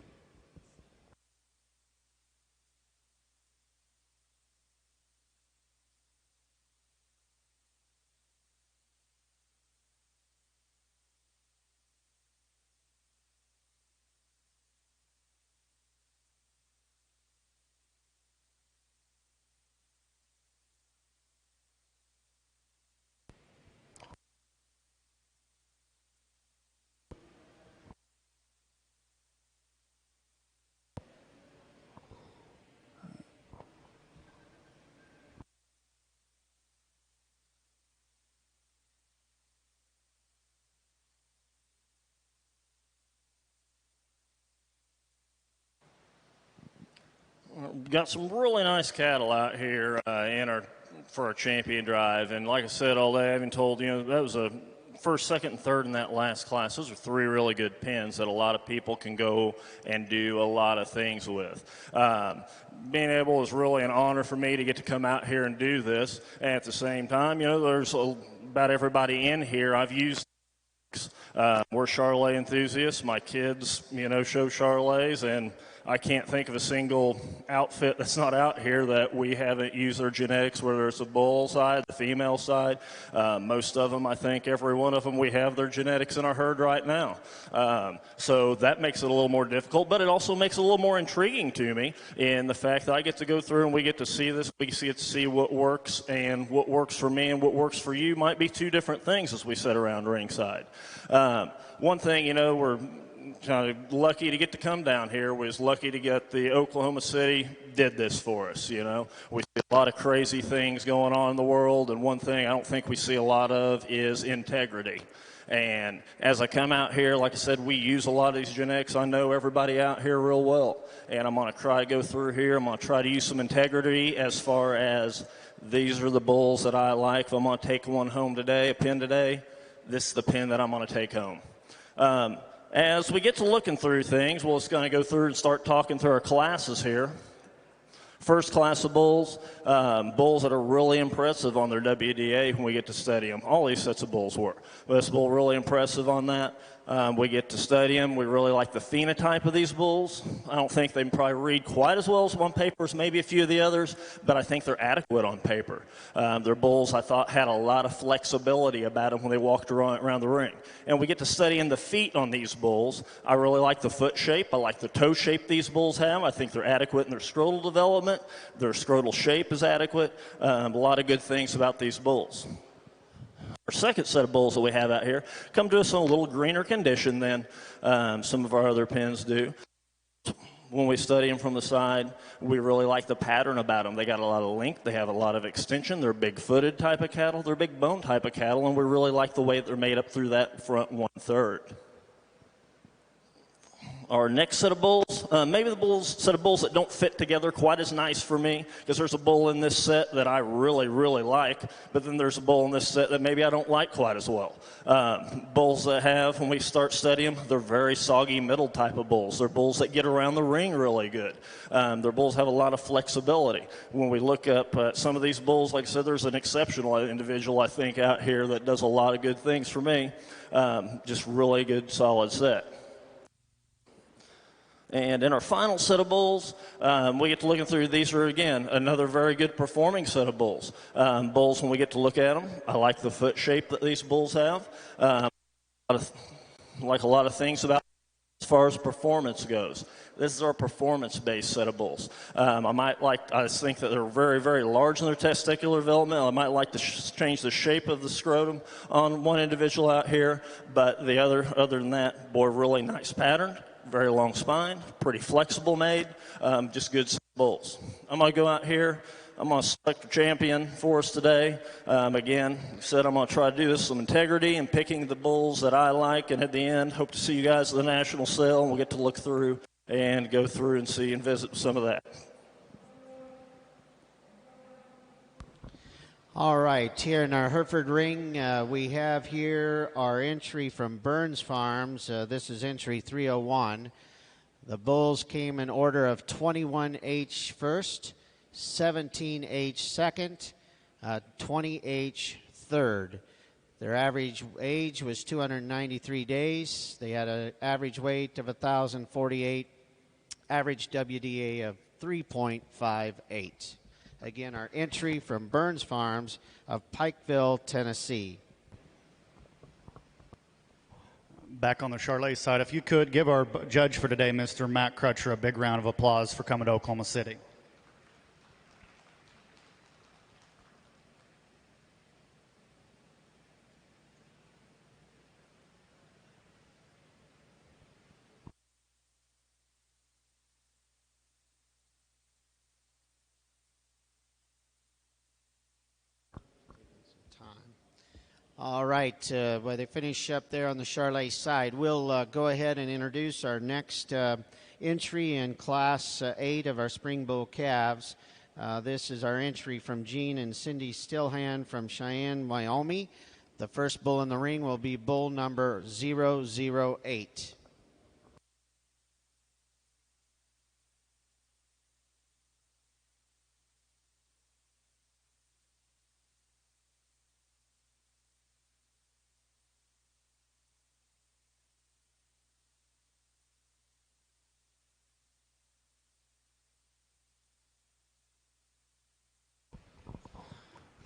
Got some really nice cattle out here for our champion drive, and like I said all day, I've been told that was a first, second, and third in that last class. Those are three really good pens that a lot of people can go and do a lot of things with. Being able is really an honor for me to get to come out here and do this. And at the same time, there's about everybody in here I've used. We're Charolais enthusiasts. My kids, show Charolais, and I can't think of a single outfit that's not out here that we haven't used their genetics, whether it's the bull side, the female side. Most of them, I think every one of them, we have their genetics in our herd right now. So that makes it a little more difficult, but it also makes it a little more intriguing to me in the fact that I get to go through and we get to see this. We get to see what works, and what works for me and what works for you might be two different things as we sit around ringside. One thing, we're kind of lucky to get to come down here. Was lucky to get the Oklahoma City did this for us. We see a lot of crazy things going on in the world, and one thing I don't think we see a lot of is integrity. And as I come out here, like I said, we use a lot of these genetics. I know everybody out here real well, and I'm going to try to go through here. I'm going to try to use some integrity as far as these are the bulls that I like. If I'm going to take one home today, a pen today, this is the pen that I'm going to take home. As we get to looking through things, we're just going to go through and start talking through our classes here. First class of bulls, bulls that are really impressive on their WDA when we get to study them. All these sets of bulls were. But this bull really impressive on that. We get to study them. We really like the phenotype of these bulls. I don't think they probably read quite as well as on paper as maybe a few of the others, but I think they're adequate on paper. Their bulls, I thought, had a lot of flexibility about them when they walked around the ring. And we get to studying the feet on these bulls. I really like the foot shape. I like the toe shape these bulls have. I think they're adequate in their scrotal development. Their scrotal shape is adequate. A lot of good things about these bulls. Our second set of bulls that we have out here come to us in a little greener condition than some of our other pens do. When we study them from the side, we really like the pattern about them. They got a lot of length. They have a lot of extension. They're big-footed type of cattle. They're big-bone type of cattle, and we really like the way they're made up through that front one-third. Our next set of bulls, maybe the set of bulls that don't fit together quite as nice for me, because there's a bull in this set that I really, really like, but then there's a bull in this set that maybe I don't like quite as well. Bulls that have, when we start studying them, they're very soggy middle type of bulls. They're bulls that get around the ring really good. Their bulls have a lot of flexibility. When we look up some of these bulls, like I said, there's an exceptional individual, I think, out here that does a lot of good things for me. Just really good, solid set. And in our final set of bulls, we get to looking through, these are, again, another very good performing set of bulls. Bulls, when we get to look at them, I like the foot shape that these bulls have. Like a lot of things about as far as performance goes. This is our performance-based set of bulls. I think that they're very, very large in their testicular development. I might like to change the shape of the scrotum on one individual out here, but the other than that, boy, really nice pattern. Very long spine, pretty flexible made, just good bulls. I'm going to go out here. I'm going to select a champion for us today. Again, I said I'm going to try to do this with some integrity and picking the bulls that I like. And at the end, hope to see you guys at the national sale. And we'll get to look through and go through and see and visit some of that. All right, here in our Hereford ring, we have here our entry from Burns Farms. This is entry 301. The bulls came in order of 21H first, 17H second, 20H third. Their average age was 293 days. They had an average weight of 1,048, average WDA of 3.58. Again, our entry from Burns Farms of Pikeville, Tennessee. Back on the Charlet side, if you could give our judge for today, Mr. Matt Crutcher, a big round of applause for coming to Oklahoma City. All right, while they finish up there on the Charlet side, we'll go ahead and introduce our next entry in Class 8 of our Spring Bull calves. This is our entry from Gene and Cindy Stillhand from Cheyenne, Wyoming. The first bull in the ring will be bull number 008.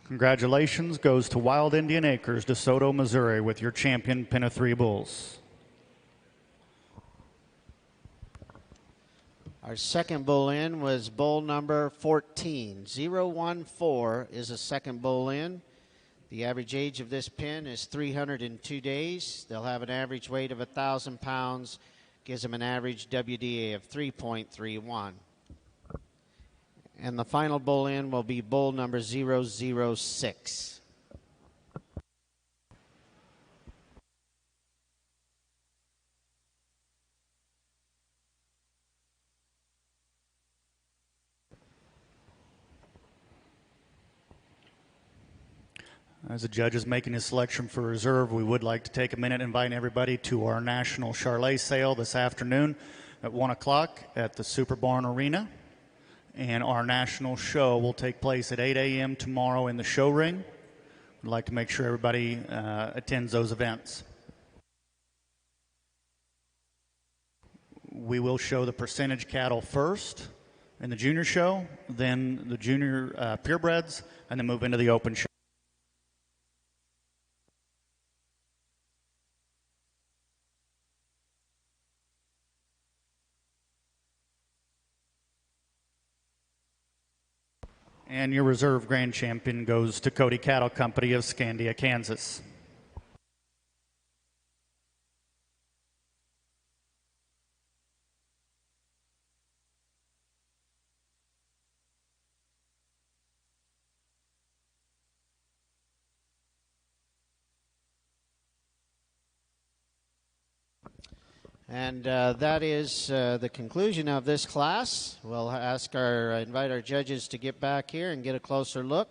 Congratulations goes to Wild Indian Acres, DeSoto, Missouri, with your champion Pen of 3 bulls. Our second bull in was bull number 14. 014 is a second bull in. The average age of this pen is 302 days. They'll have an average weight of 1,000 pounds, gives them an average WDA of 3.31. And the final bull in will be bull number 006. As the judge is making his selection for reserve, we would like to take a minute and invite everybody to our National Charlet sale this afternoon at 1 o'clock at the Super Barn Arena. And our national show will take place at 8 a.m. tomorrow in the show ring. We'd like to make sure everybody attends those events. We will show the percentage cattle first in the junior show, then the junior purebreds, and then move into the open show. And your reserve grand champion goes to Cody Cattle Company of Scandia, Kansas. And that is the conclusion of this class. We'll invite our judges to get back here and get a closer look.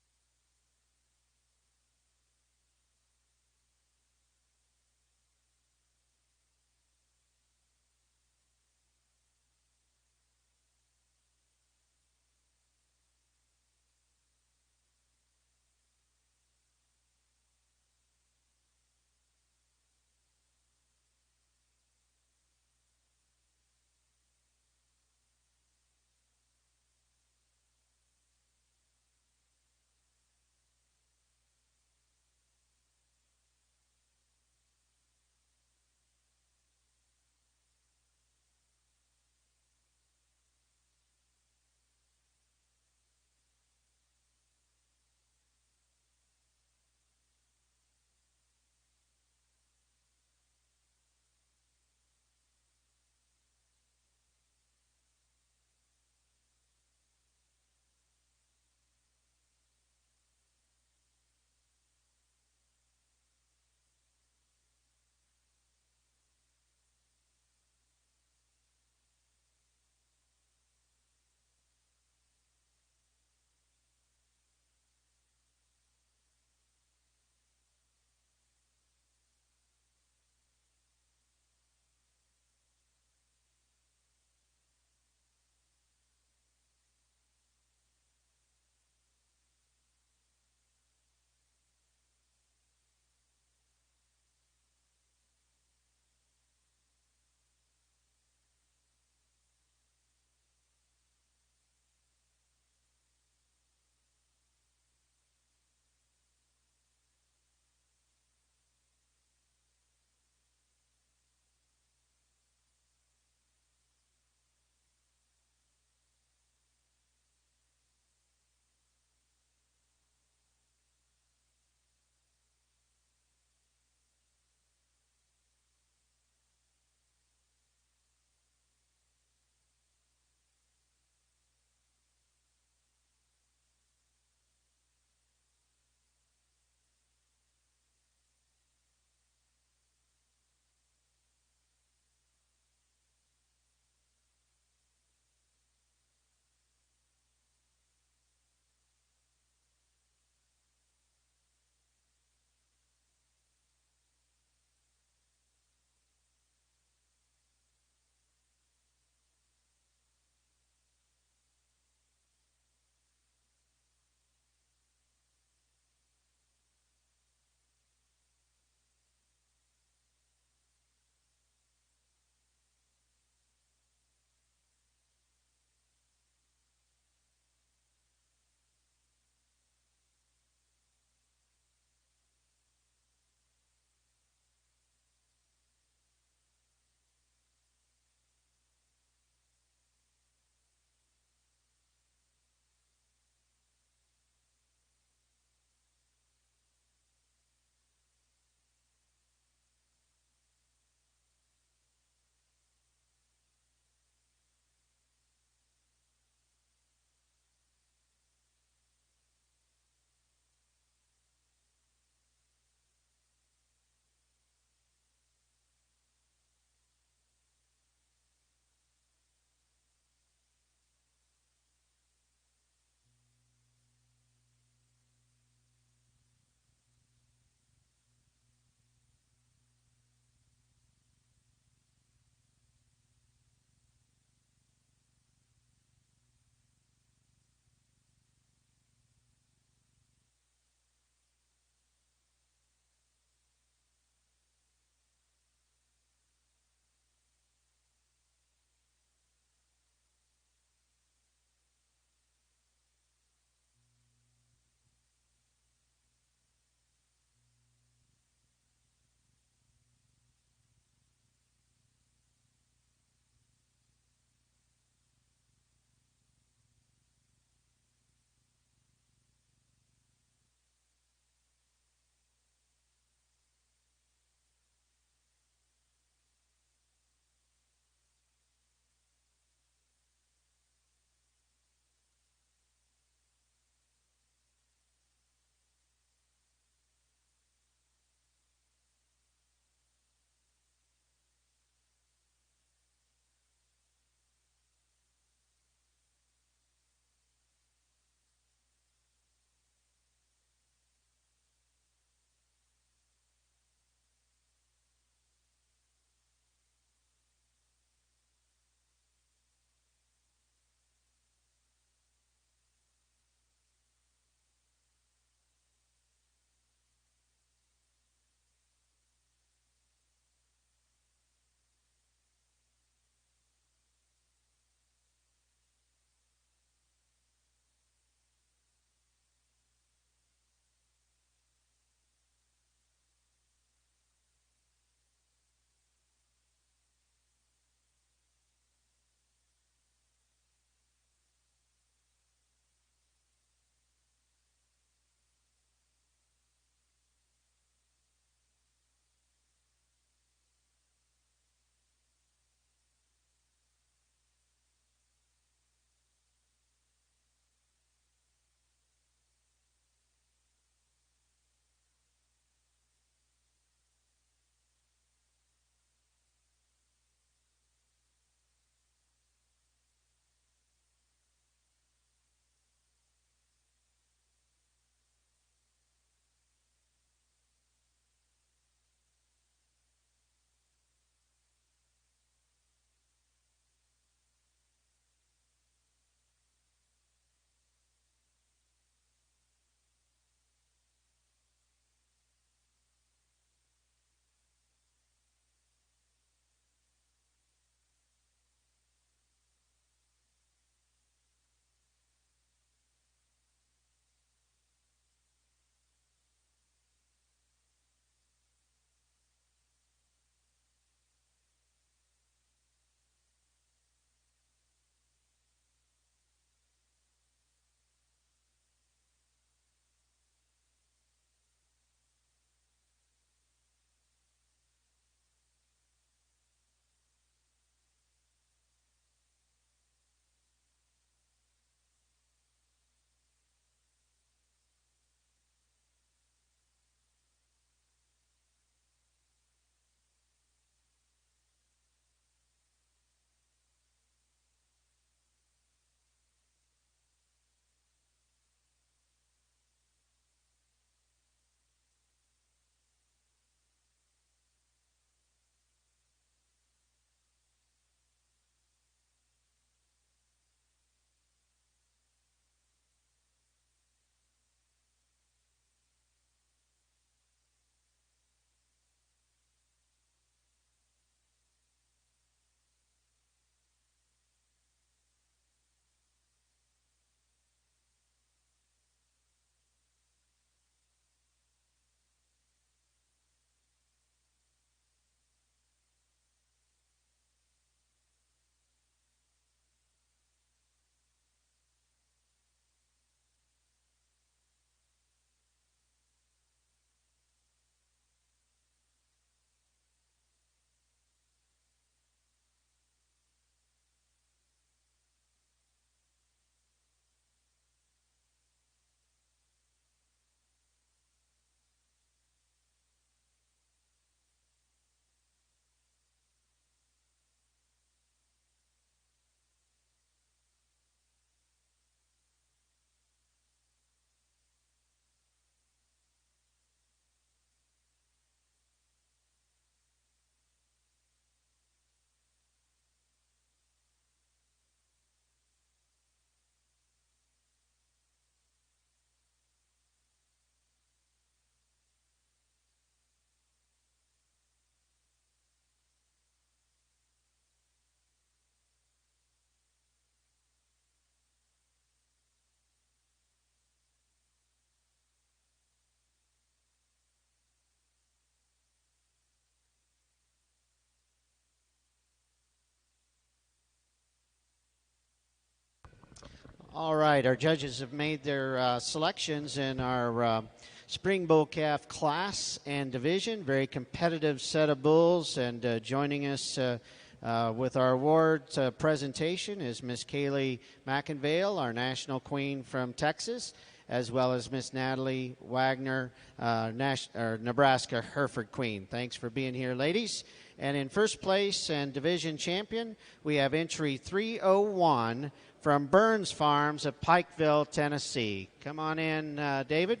All right, our judges have made their selections in our Spring Bull Calf class and division. Very competitive set of bulls, and joining us with our award presentation is Miss Kaylee McInvale, our national queen from Texas, as well as Miss Natalie Wagner, Nebraska Hereford queen. Thanks for being here, ladies. And in first place and division champion, we have entry 301 from Burns Farms of Pikeville, Tennessee. Come on in, David.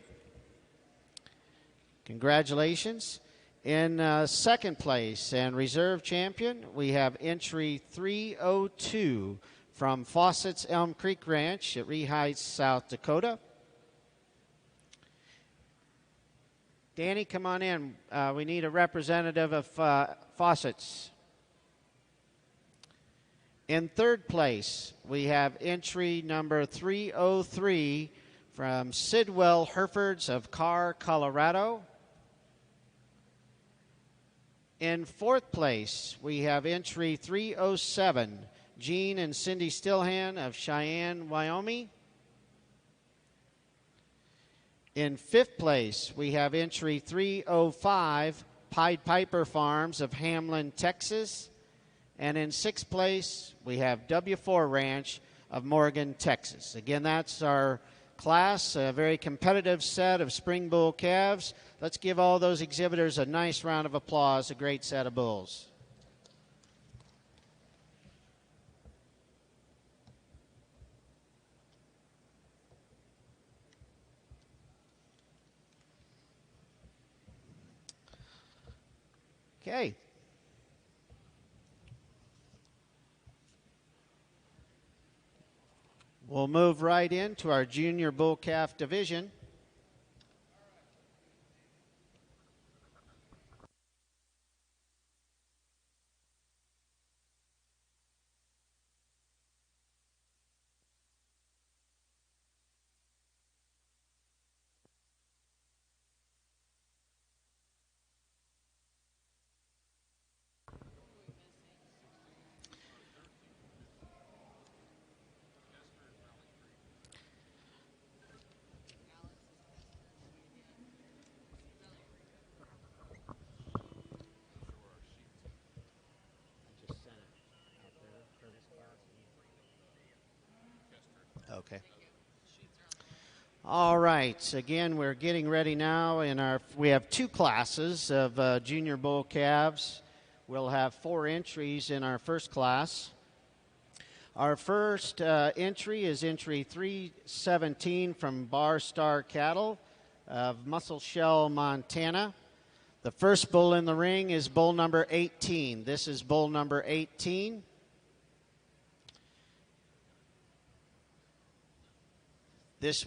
Congratulations. In second place and reserve champion, we have entry 302 from Fawcett's Elm Creek Ranch at Ree Heights, South Dakota. Danny, come on in. We need a representative of Fawcett's. In third place, we have entry number 303 from Sidwell Herefords of Carr, Colorado. In fourth place, we have entry 307, Gene and Cindy Stillhan of Cheyenne, Wyoming. In fifth place, we have entry 305, Pied Piper Farms of Hamlin, Texas. And in sixth place, we have W4 Ranch of Morgan, Texas. Again, that's our class, a very competitive set of spring bull calves. Let's give all those exhibitors a nice round of applause, a great set of bulls. Okay. We'll move right into our junior bull calf division. Okay. All right. Again, we're getting ready now. We have two classes of junior bull calves. We'll have 4 entries in our first class. Our first entry is entry 317 from Bar Star Cattle of Muscle Shell, Montana. The first bull in the ring is bull number 18. This is bull number 18. This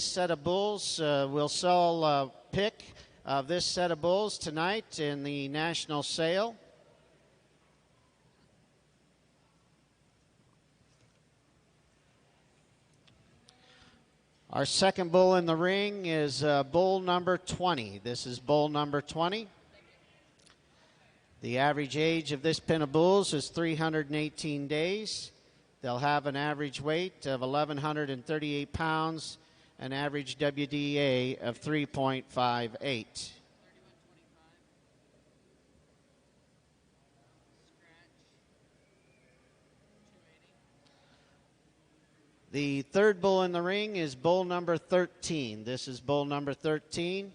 set of bulls. We'll sell a pick of this set of bulls tonight in the national sale. Our second bull in the ring is bull number 20. This is bull number 20. The average age of this pen of bulls is 318 days. They'll have an average weight of 1,138 pounds, an average WDA of 3.58. The third bull in the ring is bull number 13. This is bull number 13.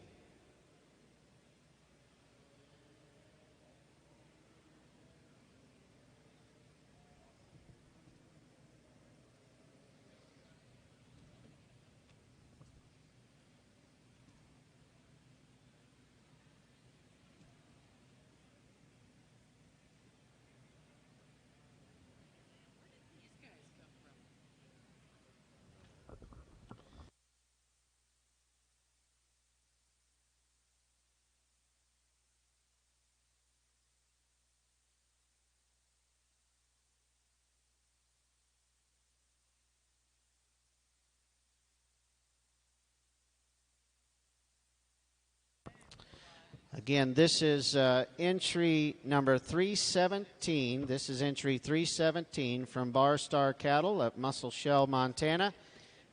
Again, this is entry number 317. This is entry 317 from Bar Star Cattle at Muscle Shell, Montana.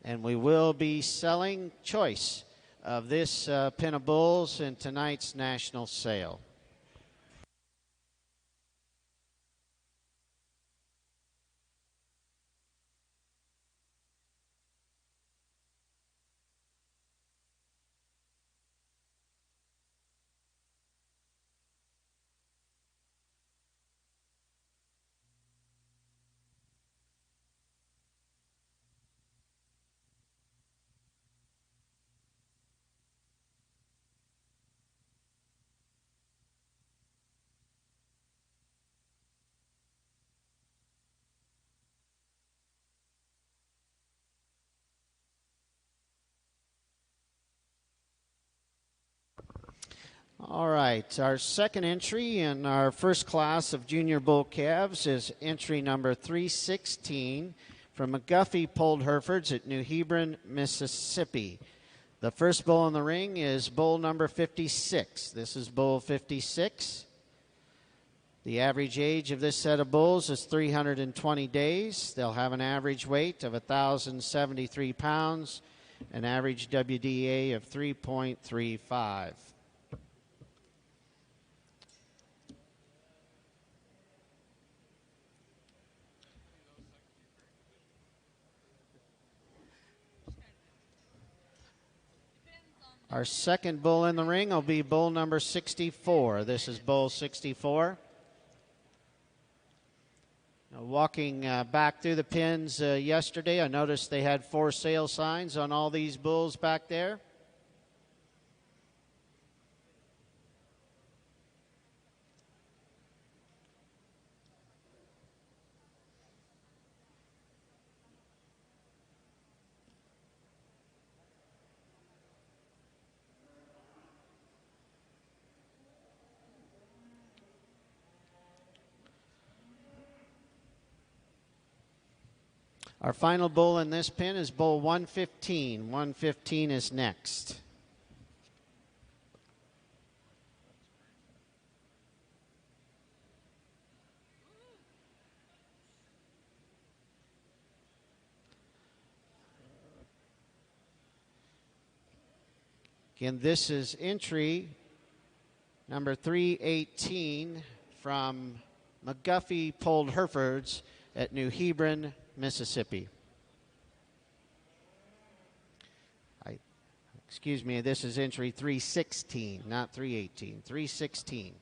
And we will be selling choice of this pen of bulls in tonight's national sale. All right, our second entry in our first class of junior bull calves is entry number 316 from McGuffey Polled Herefords at New Hebron, Mississippi. The first bull in the ring is bull number 56. This is bull 56. The average age of this set of bulls is 320 days. They'll have an average weight of 1,073 pounds, an average WDA of 3.35. Our second bull in the ring will be bull number 64. This is bull 64. Now, walking back through the pens yesterday, I noticed they had for sale signs on all these bulls back there. Our final bull in this pen is bull 115. 115 is next. Again, this is entry number 318 from McGuffey Polled Herefords at New Hebron, Mississippi. Excuse me, this is entry 316, not 318, 316.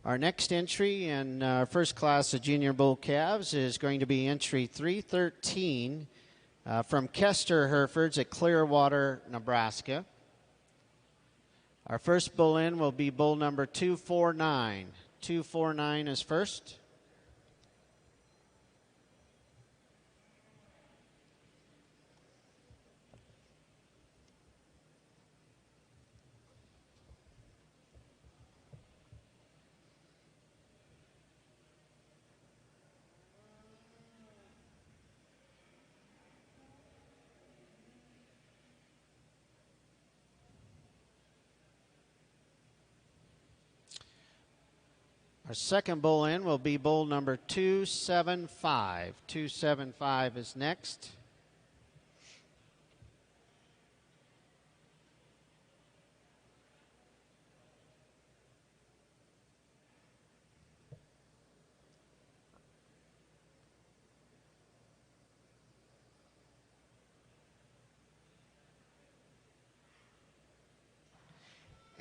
Our next entry in our first class of junior bull calves is going to be entry 313 from Kester Herefords at Clearwater, Nebraska. Our first bull in will be bull number 249. 249 is first. Our second bull in will be bull number 275. 275 is next.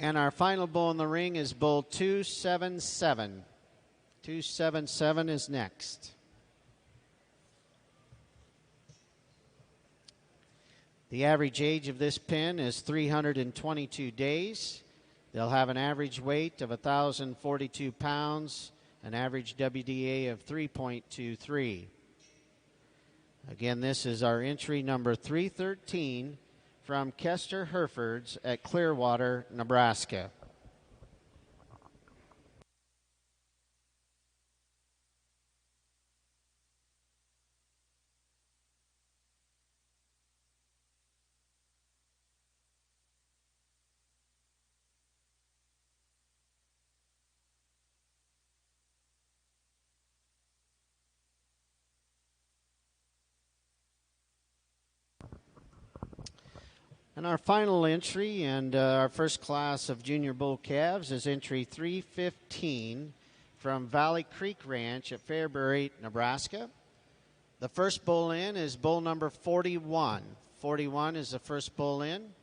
And our final bull in the ring is bull 277. 277 is next. The average age of this pen is 322 days. They'll have an average weight of 1,042 pounds, an average WDA of 3.23. Again, this is our entry number 313 from Kester Herefords at Clearwater, Nebraska. And our final entry and our first class of junior bull calves is entry 315 from Valley Creek Ranch at Fairbury, Nebraska. The first bull in is bull number 41. 41 is the first bull in.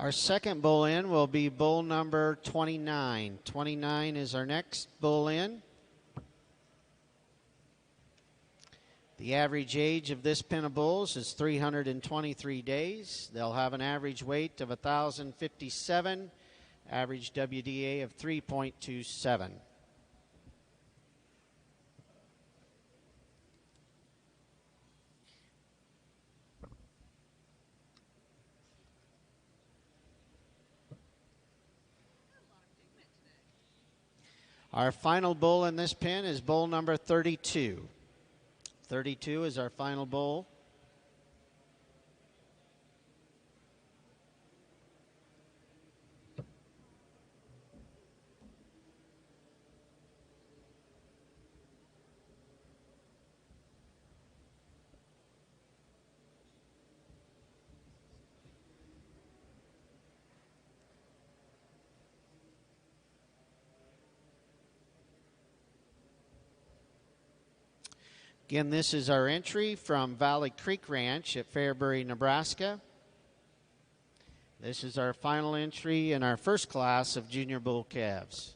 Our second bull in will be bull number 29. 29 is our next bull in. The average age of this pen of bulls is 323 days. They'll have an average weight of 1,057, average WDA of 3.27. Our final bull in this pen is bull number 32. 32 is our final bull. Again, this is our entry from Valley Creek Ranch at Fairbury, Nebraska. This is our final entry in our first class of junior bull calves.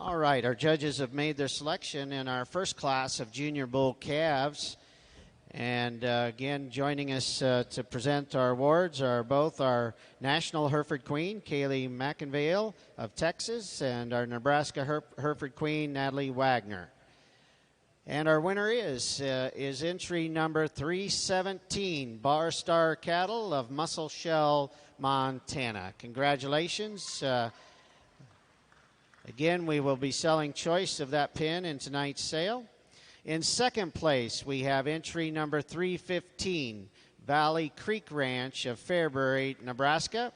All right, our judges have made their selection in our first class of Junior Bull calves. And again, joining us to present our awards are both our National Hereford Queen, Kaylee McInvale of Texas, and our Nebraska Hereford Queen, Natalie Wagner. And our winner is entry number 317, Bar Star Cattle of Muscle Shell, Montana. Congratulations. Again, we will be selling choice of that pin in tonight's sale. In second place, we have entry number 315, Valley Creek Ranch of Fairbury, Nebraska.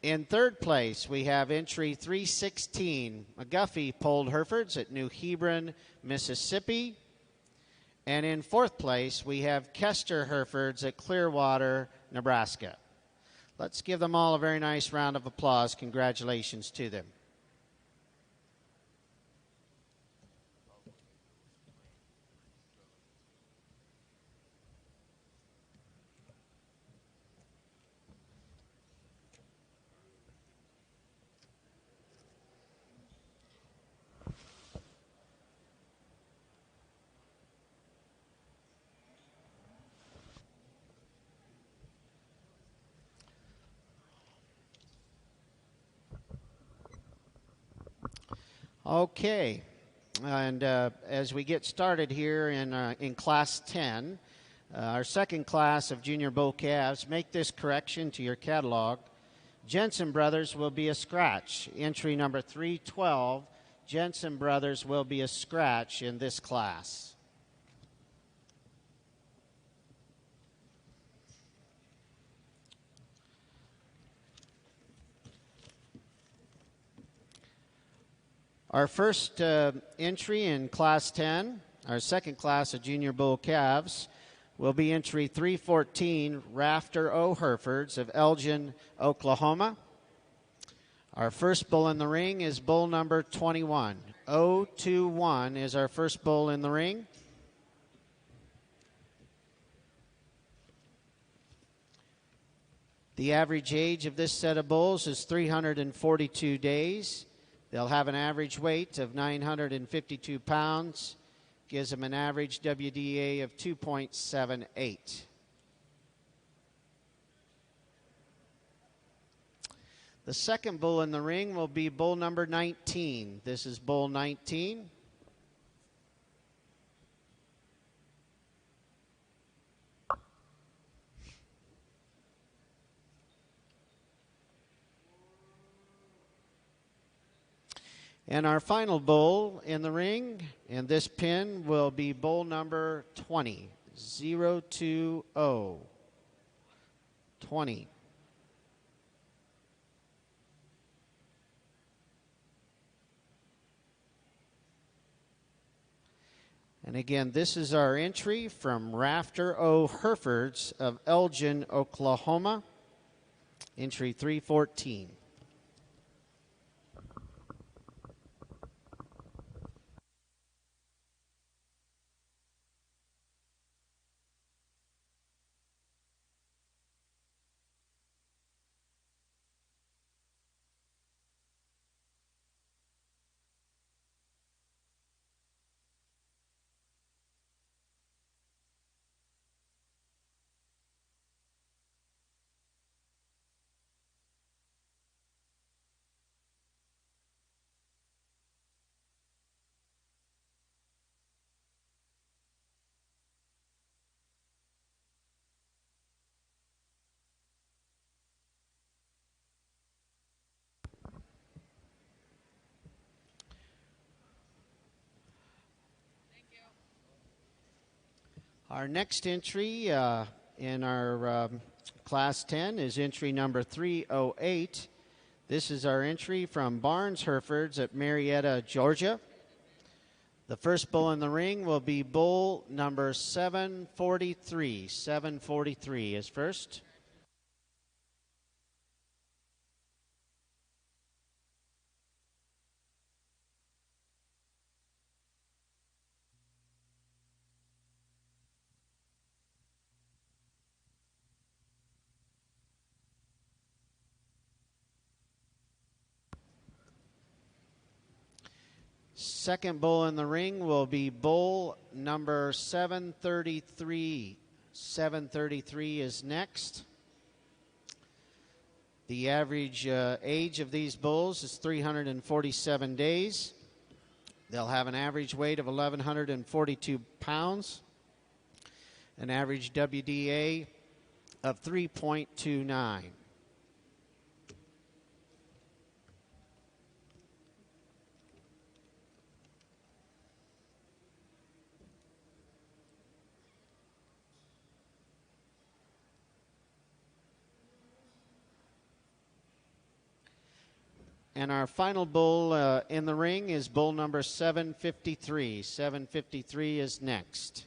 In third place, we have entry 316, McGuffey Polled Herefords at New Hebron, Mississippi. And in fourth place, we have Kester Herefords at Clearwater, Nebraska. Let's give them all a very nice round of applause. Congratulations to them. Okay, and as we get started here in Class 10, our second class of Junior Bull calves, make this correction to your catalog. Jensen Brothers will be a scratch. Entry number 312, Jensen Brothers will be a scratch in this class. Our first entry in Class 10, our second class of Junior Bull calves, will be entry 314, Rafter O. Herefords of Elgin, Oklahoma. Our first bull in the ring is bull number 21. 021 is our first bull in the ring. The average age of this set of bulls is 342 days. They'll have an average weight of 952 pounds, gives them an average WDA of 2.78. The second bull in the ring will be bull number 19. This is bull 19. And our final bull in the ring, and this pin will be bull number 20, 020, 20. And again, this is our entry from Rafter O. Herefords of Elgin, Oklahoma, entry 314. Our next entry in our Class 10 is entry number 308. This is our entry from Barnes Herefords at Marietta, Georgia. The first bull in the ring will be bull number 743. 743 is first. second bull in the ring will be bull number 733. 733 is next. The average age of these bulls is 347 days. They'll have an average weight of 1,142 pounds, an average WDA of 3.29. And our final bull in the ring is bull number 753. 753 is next.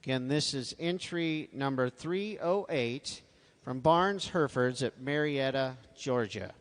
Again, this is entry number 308 from Barnes Herefords at Marietta, Georgia.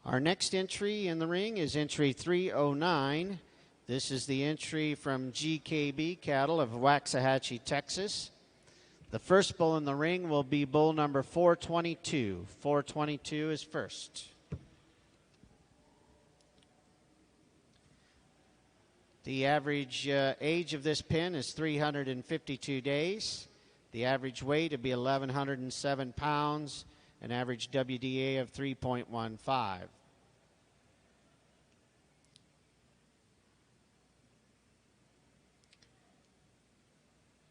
Our next entry in the ring is entry 309. This is the entry from GKB Cattle of Waxahachie, Texas. The first bull in the ring will be bull number 422. 422 is first. The average age of this pen is 352 days. The average weight would be 1,107 pounds. An average WDA of 3.15.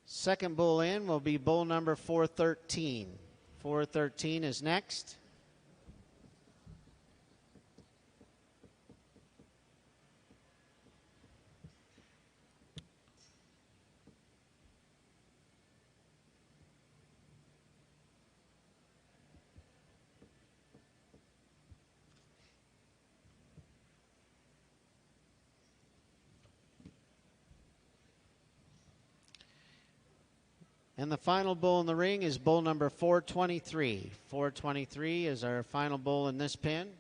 Second bull in will be bull number 413. 413 is next. And the final bull in the ring is bull number 423. 423 is our final bull in this pen.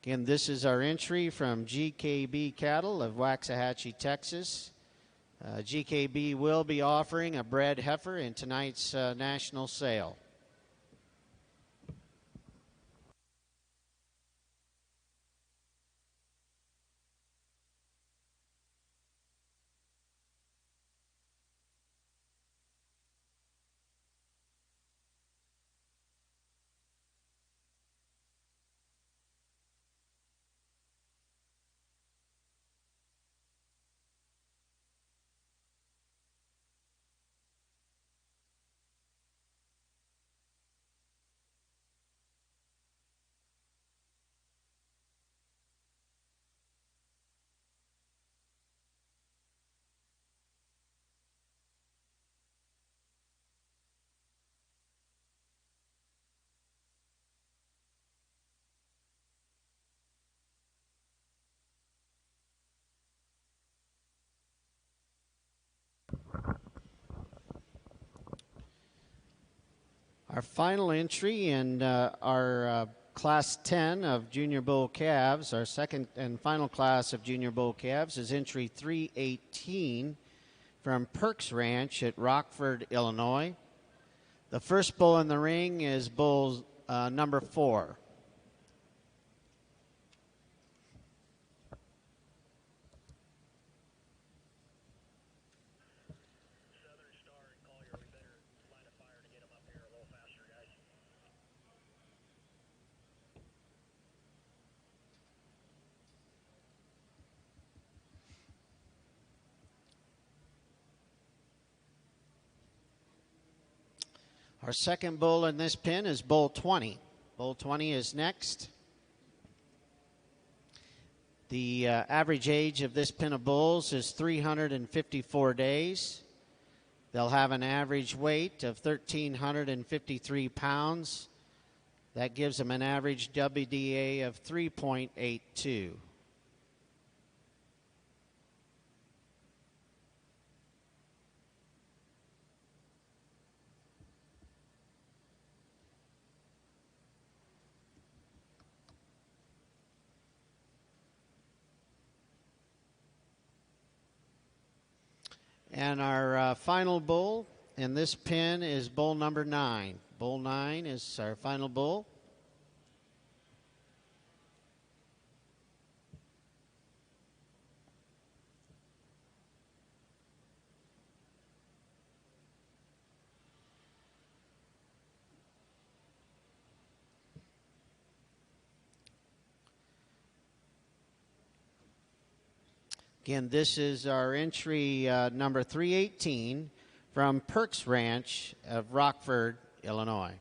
Again, this is our entry from GKB Cattle of Waxahachie, Texas. GKB will be offering a bred heifer in tonight's national sale. Our final entry in our Class 10 of Junior Bull Calves, our second and final class of Junior Bull Calves, is entry 318 from Perks Ranch at Rockford, Illinois. The first bull in the ring is bull number 4. Our second bull in this pen is bull 20. Bull 20 is next. The average age of this pen of bulls is 354 days. They'll have an average weight of 1,353 pounds. That gives them an average WDA of 3.82. And our final bull in this pen is bull number 9. Bull 9 is our final bull. Again, this is our entry number 318 from Perks Ranch of Rockford, Illinois.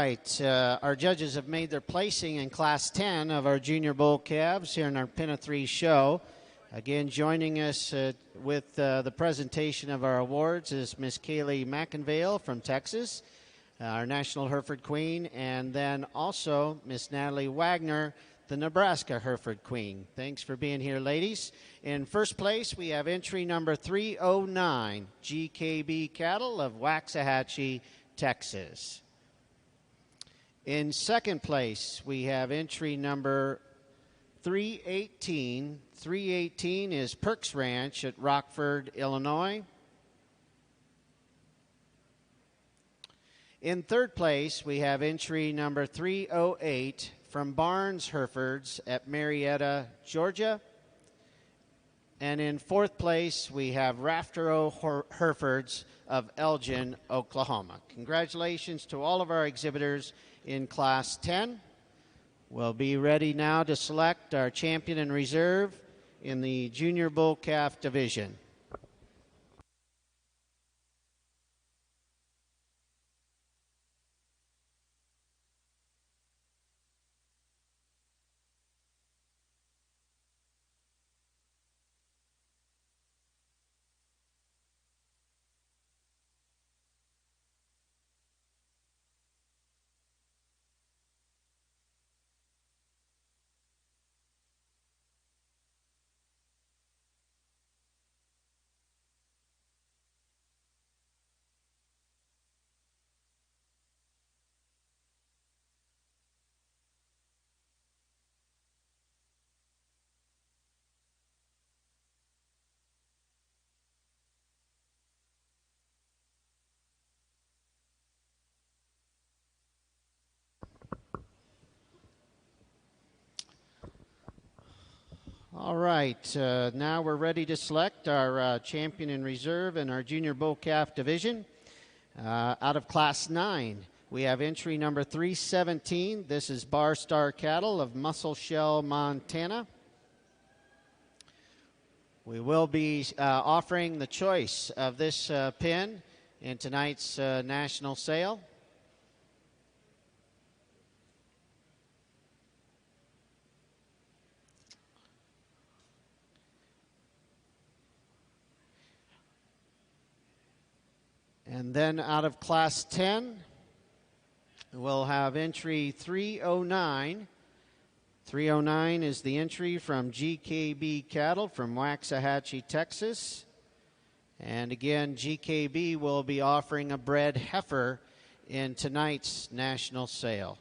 right, our judges have made their placing in Class 10 of our Junior Bull calves here in our Pin of Three show. Again, joining us with the presentation of our awards is Miss Kaylee McInvale from Texas, our National Hereford Queen, and then also Miss Natalie Wagner, the Nebraska Hereford Queen. Thanks for being here, ladies. In first place, we have entry number 309, GKB Cattle of Waxahachie, Texas. In second place, we have entry number 318. 318 is Perks Ranch at Rockford, Illinois. In third place, we have entry number 308 from Barnes Herefords at Marietta, Georgia. And in fourth place, we have Raftero Herefords of Elgin, Oklahoma. Congratulations to all of our exhibitors in Class 10. We'll be ready now to select our champion and reserve in the Junior Bull Calf Division. All right, now we're ready to select our champion in reserve in our Junior Bull Calf Division. Out of Class 9, we have entry number 317. This is Bar Star Cattle of Muscle Shell, Montana. We will be offering the choice of this pin in tonight's national sale. And then out of Class 10, we'll have entry 309. 309 is the entry from GKB Cattle from Waxahachie, Texas. And again, GKB will be offering a bred heifer in tonight's national sale.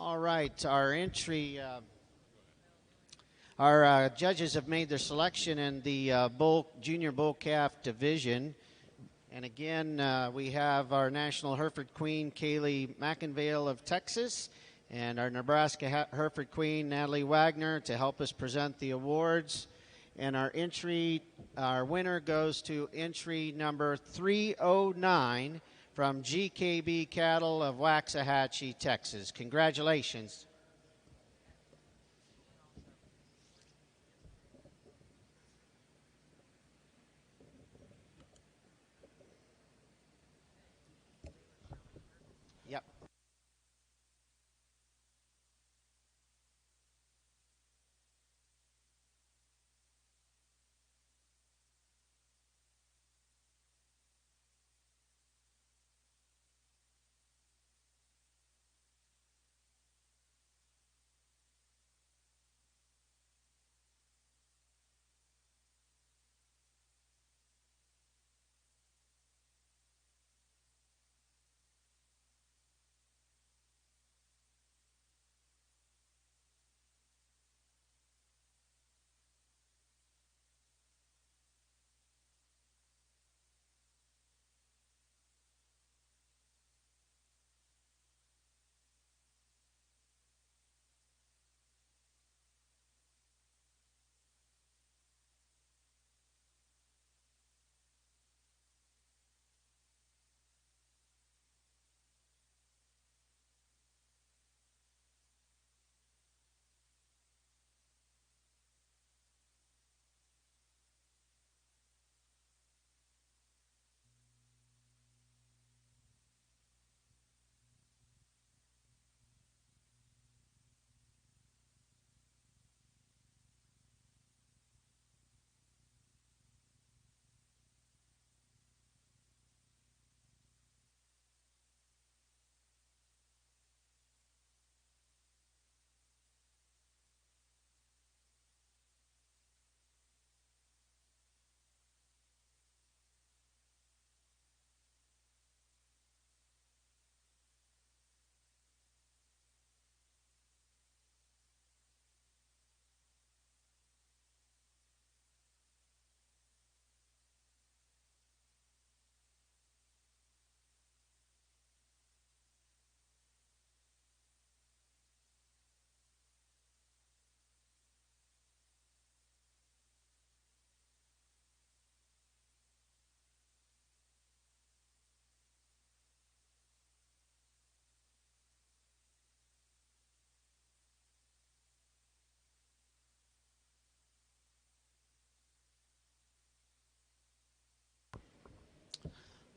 All right, our entry, our judges have made their selection in the Junior Bull Calf division. And again, we have our National Hereford Queen, Kaylee McInvale of Texas, and our Nebraska Hereford Queen, Natalie Wagner, to help us present the awards. And our winner goes to entry number 309 from GKB Cattle of Waxahachie, Texas. Congratulations. Yep.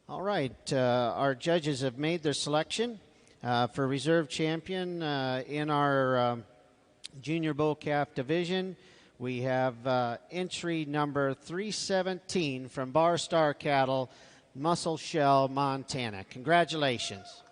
All right, our judges have made their selection for reserve champion in our Junior Bull Calf division. We have entry number 317 from Bar Star Cattle, Muscle Shell, Montana. Congratulations.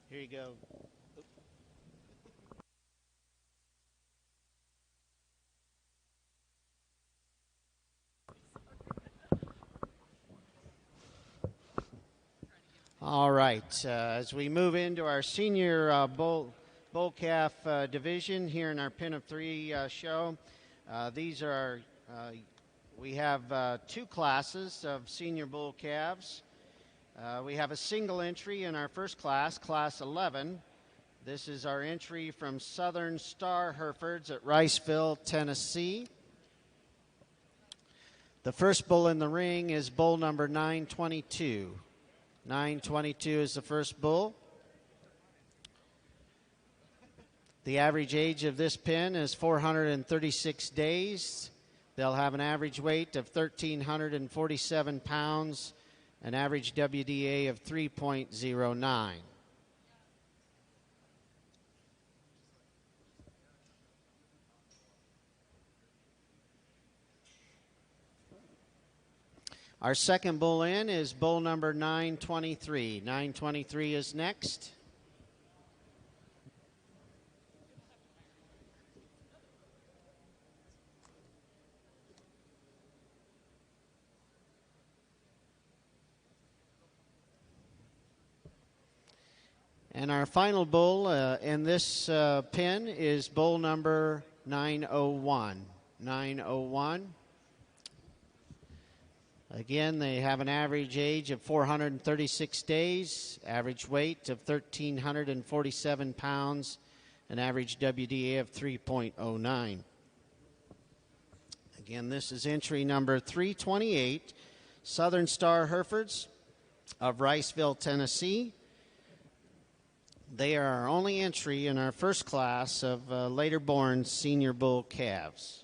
Here you go. All right, as we move into our senior bull calf division here in our Pin of Three show, these are we have two classes of senior bull calves. We have a single entry in our first class, Class 11. This is our entry from Southern Star Herefords at Riceville, Tennessee. The first bull in the ring is bull number 922. 922 is the first bull. The average age of this pin is 436 days. They'll have an average weight of 1,347 pounds an average WDA of 3.09. Our second bull in is bull number 923. 923 is next. And our final bull in this pen is bull number 901. 901. Again, they have an average age of 436 days, average weight of 1,347 pounds, an average WDA of 3.09. Again, this is entry number 328, Southern Star Herefords of Riceville, Tennessee. They are our only entry in our first class of later born senior bull calves.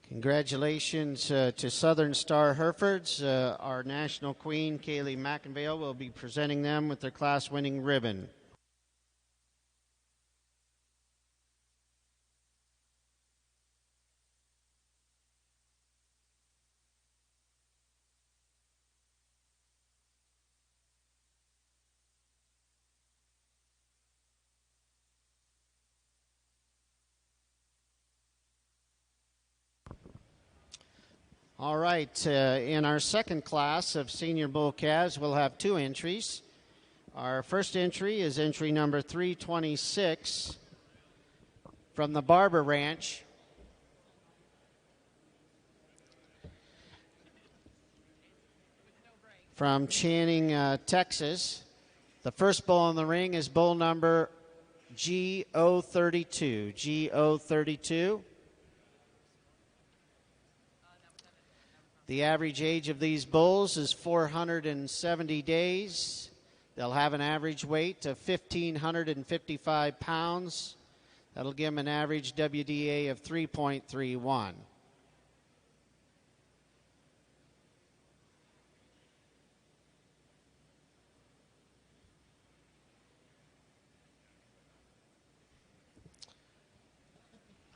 Congratulations to Southern Star Herefords. Our national queen, Kaylee McInvale, will be presenting them with their class-winning ribbon. All right, in our second class of senior bull calves, we'll have two entries. Our first entry is entry number 326 from the Barber Ranch. From Channing, Texas. The first bull in the ring is bull number GO32. GO32. The average age of these bulls is 470 days. They'll have an average weight of 1,555 pounds. That'll give them an average WDA of 3.31.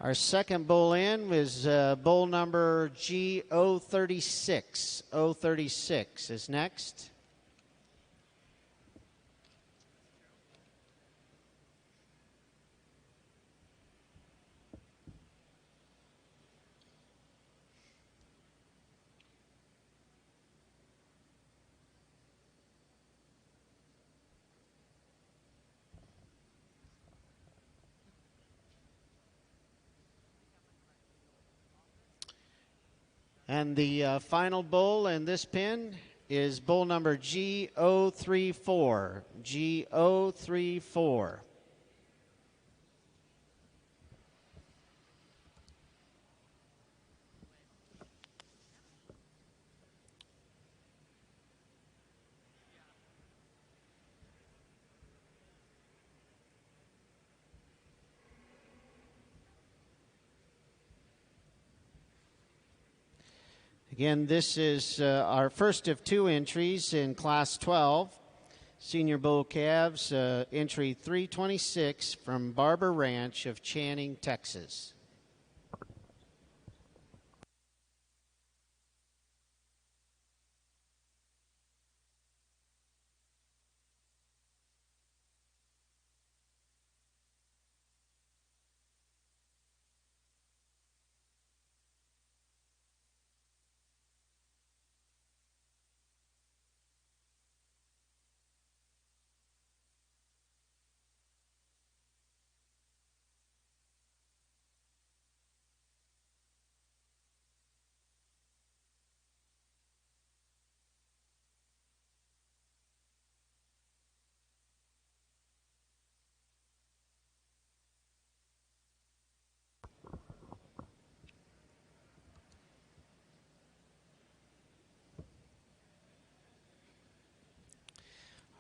Our second bull in was bull number GO36. O36 is next. And the final bull in this pen is bull number GO34. GO34. Again, this is our first of two entries in Class 12, Senior Bull Calves, entry 326 from Barber Ranch of Channing, Texas.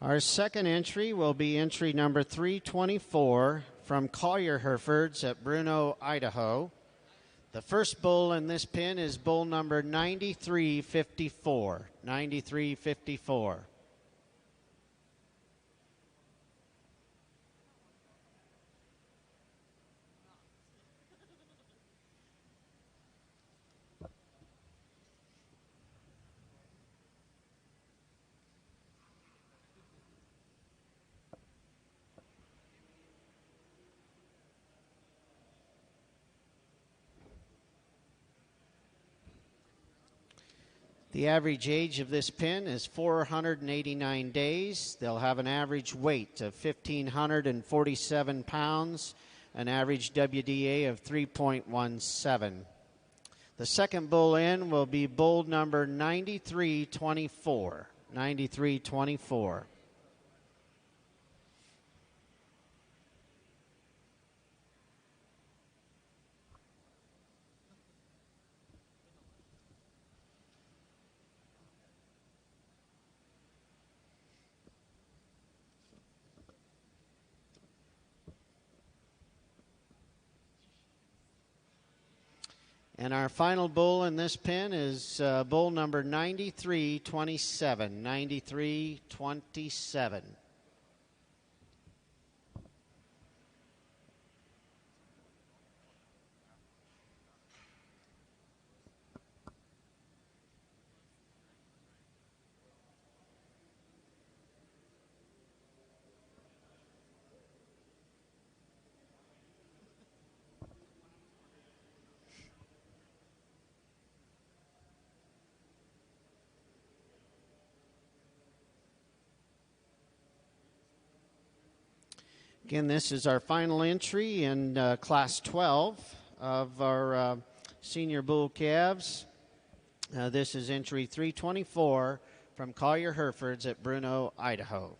Our second entry will be entry number 324 from Collier Herefords at Bruno, Idaho. The first bull in this pen is bull number 9354. 9354. The average age of this pen is 489 days. They'll have an average weight of 1,547 pounds, an average WDA of 3.17. The second bull in will be bull number 9324. 9324. And our final bull in this pen is bull number 9327. 9327. Again, this is our final entry in Class 12 of our senior bull calves. This is entry 324 from Collier Herefords at Bruno, Idaho.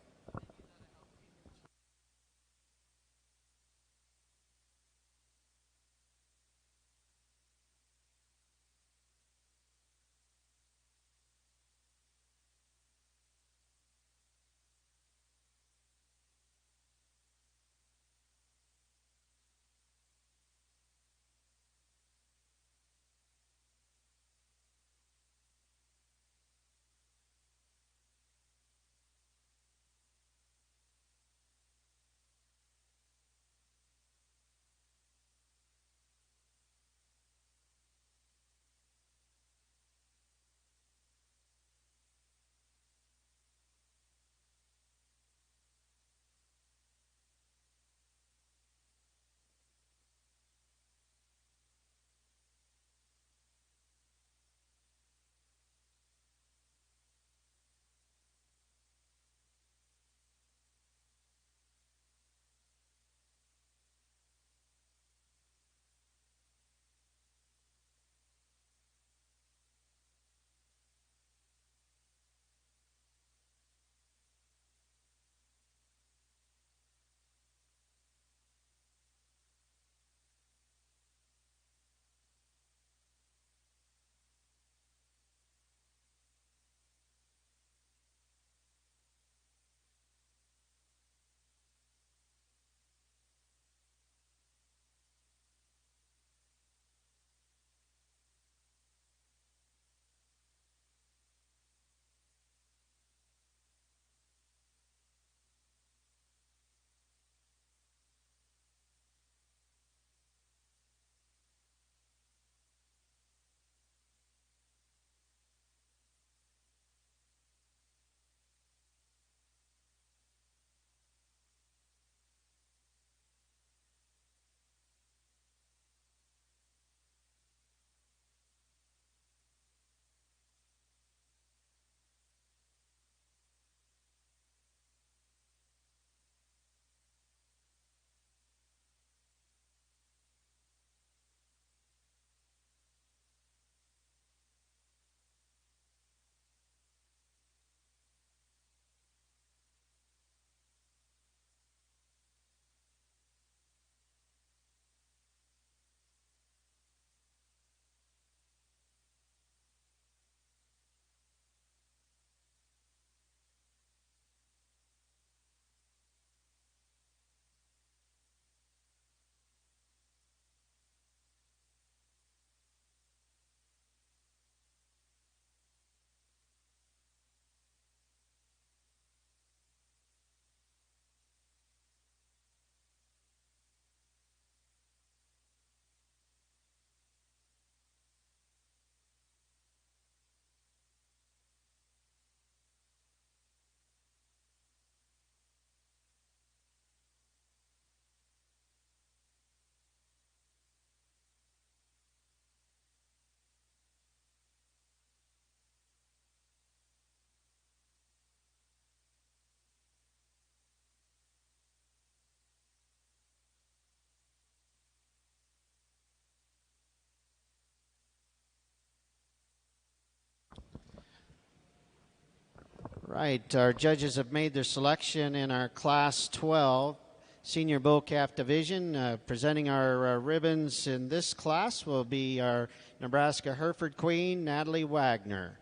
Right, our judges have made their selection in our Class 12 Senior Bull Calf Division. Presenting our ribbons in this class will be our Nebraska Hereford Queen, Natalie Wagner.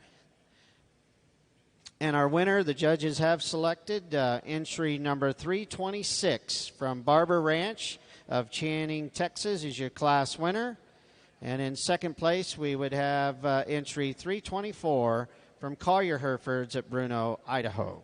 And our winner, the judges have selected entry number 326 from Barber Ranch of Channing, Texas, is your class winner. And in second place, we would have entry 324 from Collier Herefords at Bruno, Idaho.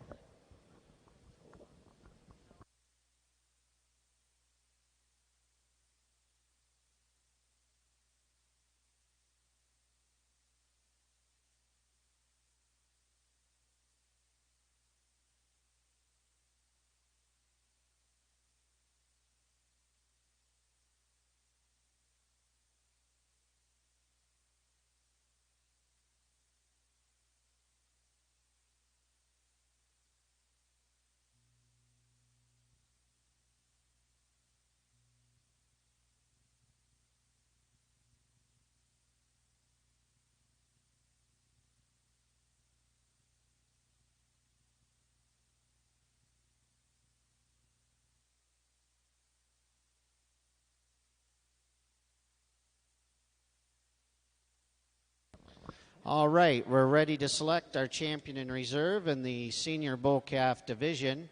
All right, we're ready to select our champion in reserve in the Senior Bull Calf Division.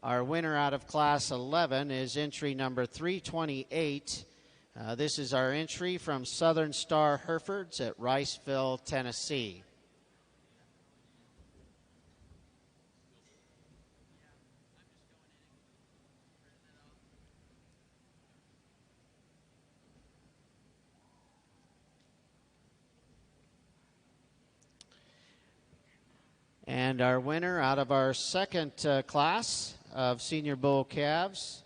Our winner out of Class 11 is entry number 328. This is our entry from Southern Star Herefords at Riceville, Tennessee. And our winner out of our second class of Senior Bull Calves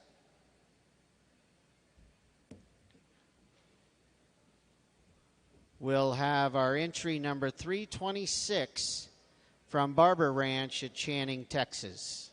will have our entry number 326 from Barber Ranch at Channing, Texas.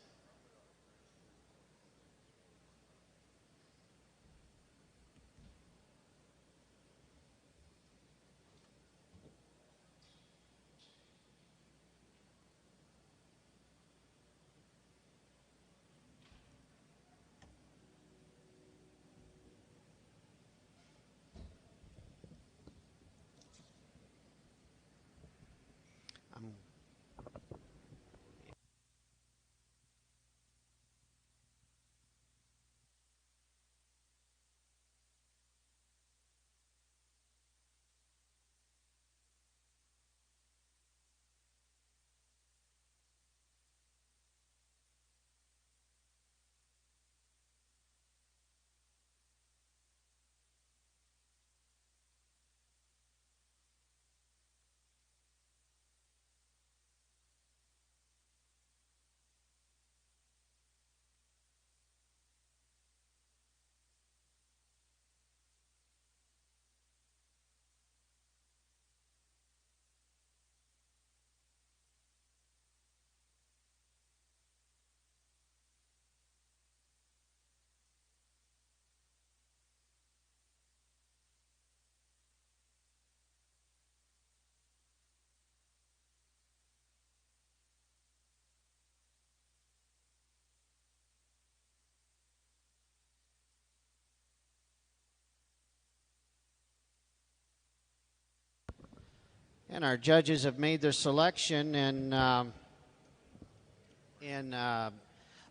And our judges have made their selection in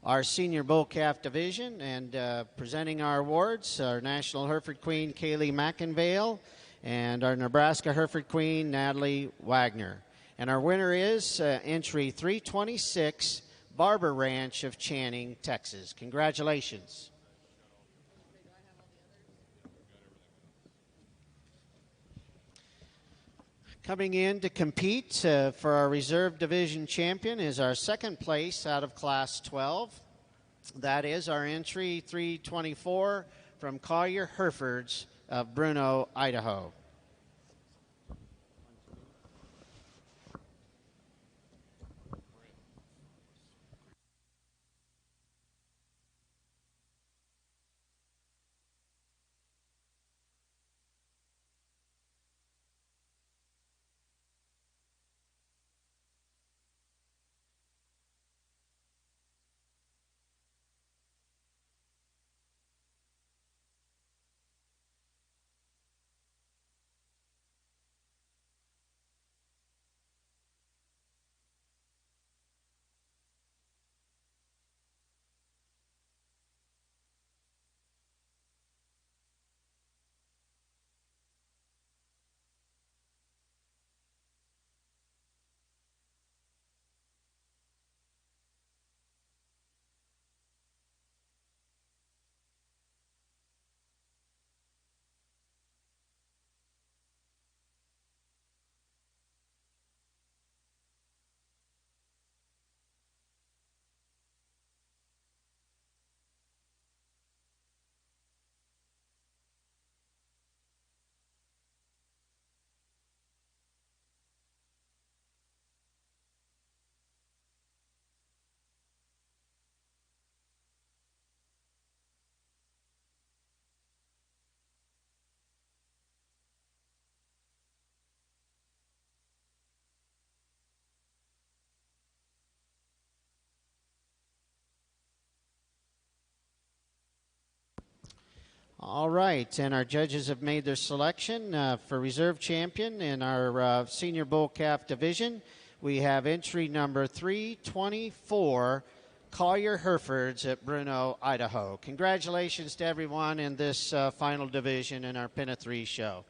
our Senior Bull Calf Division, and presenting our awards, our National Hereford Queen, Kaylee McInvale, and our Nebraska Hereford Queen, Natalie Wagner. And our winner is entry 326, Barber Ranch of Channing, Texas. Congratulations. Coming in to compete for our Reserve Division champion is our second place out of Class 12. That is our entry 324 from Collier Herefords of Bruno, Idaho. All right, and our judges have made their selection for reserve champion in our senior bull calf division. We have entry number 324, Collier Herefords at Bruno, Idaho. Congratulations to everyone in this final division in our Pin of 3 show.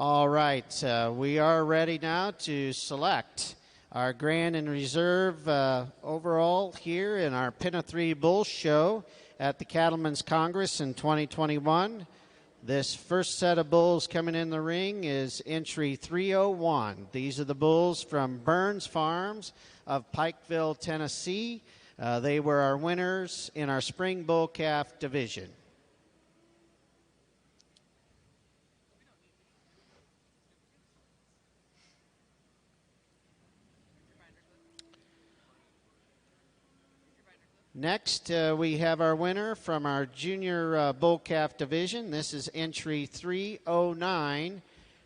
All right, we are ready now to select our grand and reserve overall here in our Pin of 3 Bull Show at the Cattlemen's Congress in 2021. This first set of bulls coming in the ring is entry 301. These are the bulls from Burns Farms of Pikeville, Tennessee. They were our winners in our spring bull calf division. Next, we have our winner from our junior bull calf division. This is entry 309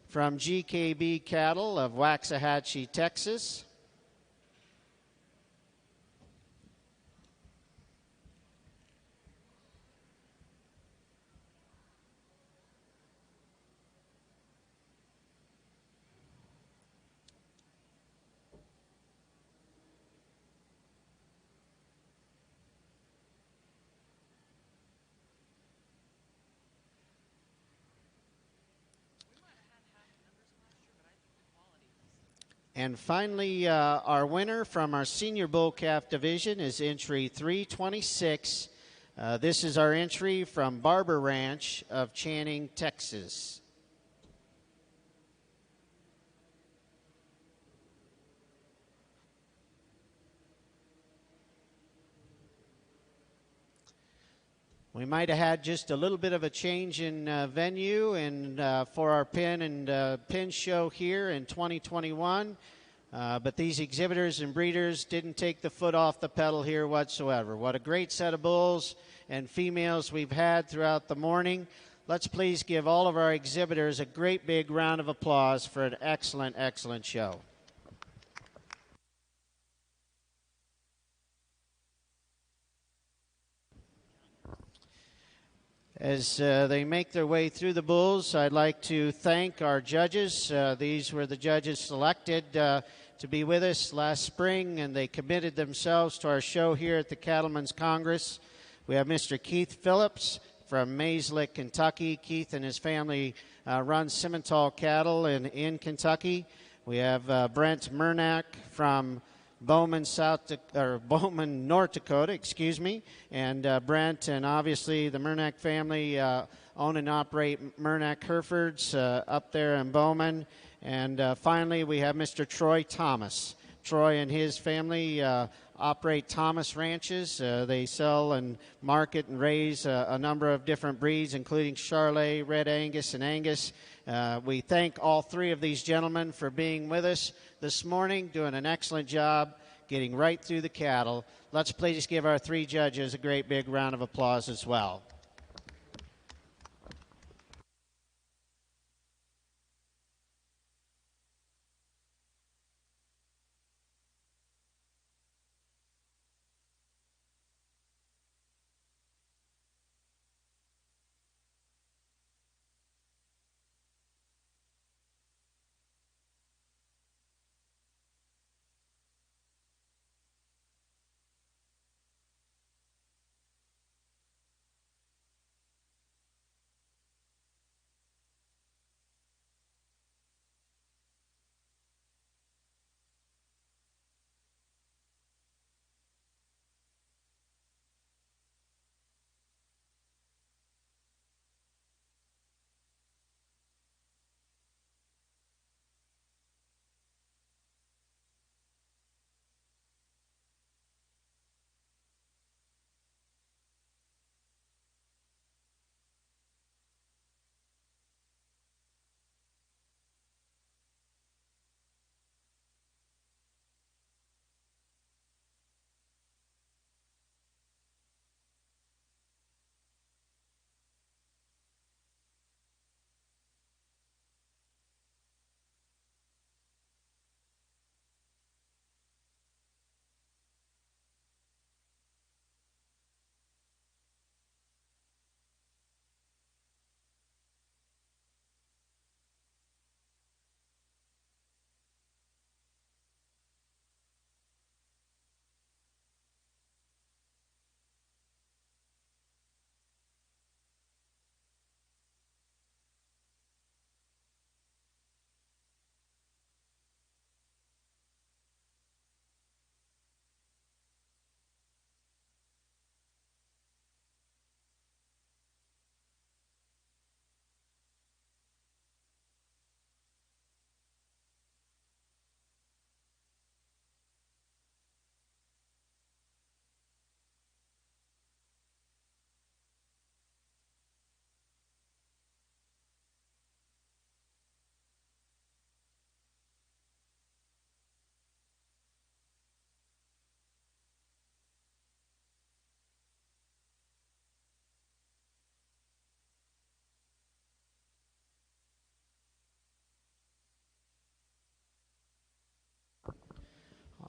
from GKB Cattle of Waxahachie, Texas. And finally, our winner from our senior bull calf division is entry 326. This is our entry from Barber Ranch of Channing, Texas. We might have had just a little bit of a change in venue and for our pin show here in 2021, but these exhibitors and breeders didn't take the foot off the pedal here whatsoever. What a great set of bulls and females we've had throughout the morning. Let's please give all of our exhibitors a great big round of applause for an excellent, excellent show. As they make their way through the bulls, I'd like to thank our judges. These were the judges selected to be with us last spring, and they committed themselves to our show here at the Cattlemen's Congress. We have Mr. Keith Phillips from Mayslick, Kentucky. Keith and his family run Simmental cattle in Kentucky. We have Brent Murnack from Bowman, North Dakota, and Brent and obviously the Murnack family own and operate Murnack Herefords up there in Bowman. And finally, we have Mr. Troy Thomas. Troy and his family operate Thomas Ranches. They sell and market and raise a number of different breeds, including Charolais, Red Angus, and Angus. We thank all three of these gentlemen for being with us this morning, doing an excellent job, getting right through the cattle. Let's please give our three judges a great big round of applause as well.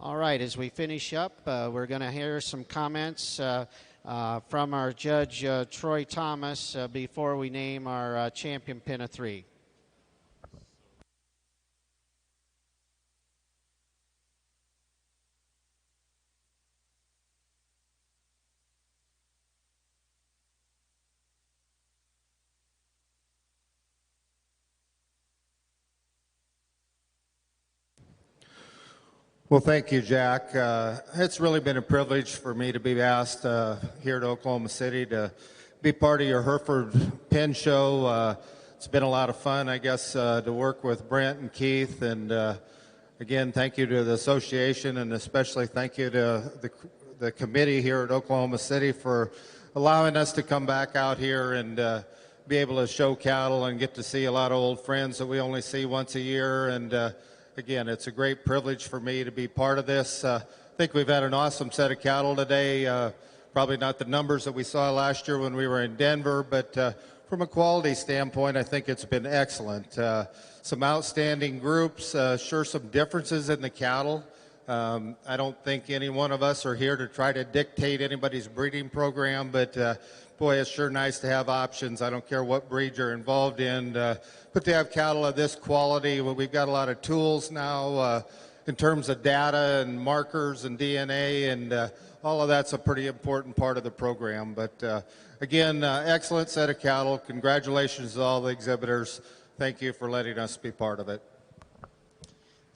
All right, as we finish up, we're going to hear some comments from our judge, Troy Thomas, before we name our champion pin of 3. Well, thank you, Jack. It's really been a privilege for me to be asked here at Oklahoma City to be part of your Hereford Pin Show. It's been a lot of fun, I guess, to work with Brent and Keith. And again, thank you to the association, and especially thank you to the committee here at Oklahoma City for allowing us to come back out here and be able to show cattle and get to see a lot of old friends that we only see once a year. And again, it's a great privilege for me to be part of this. I think we've had an awesome set of cattle today. Probably not the numbers that we saw last year when we were in Denver, but from a quality standpoint, I think it's been excellent. Some outstanding groups, sure some differences in the cattle. I don't think any one of us are here to try to dictate anybody's breeding program, but boy, it's sure nice to have options. I don't care what breed you're involved in, but to have cattle of this quality, well, we've got a lot of tools now in terms of data and markers and DNA, and all of that's a pretty important part of the program. But again, excellent set of cattle. Congratulations to all the exhibitors. Thank you for letting us be part of it.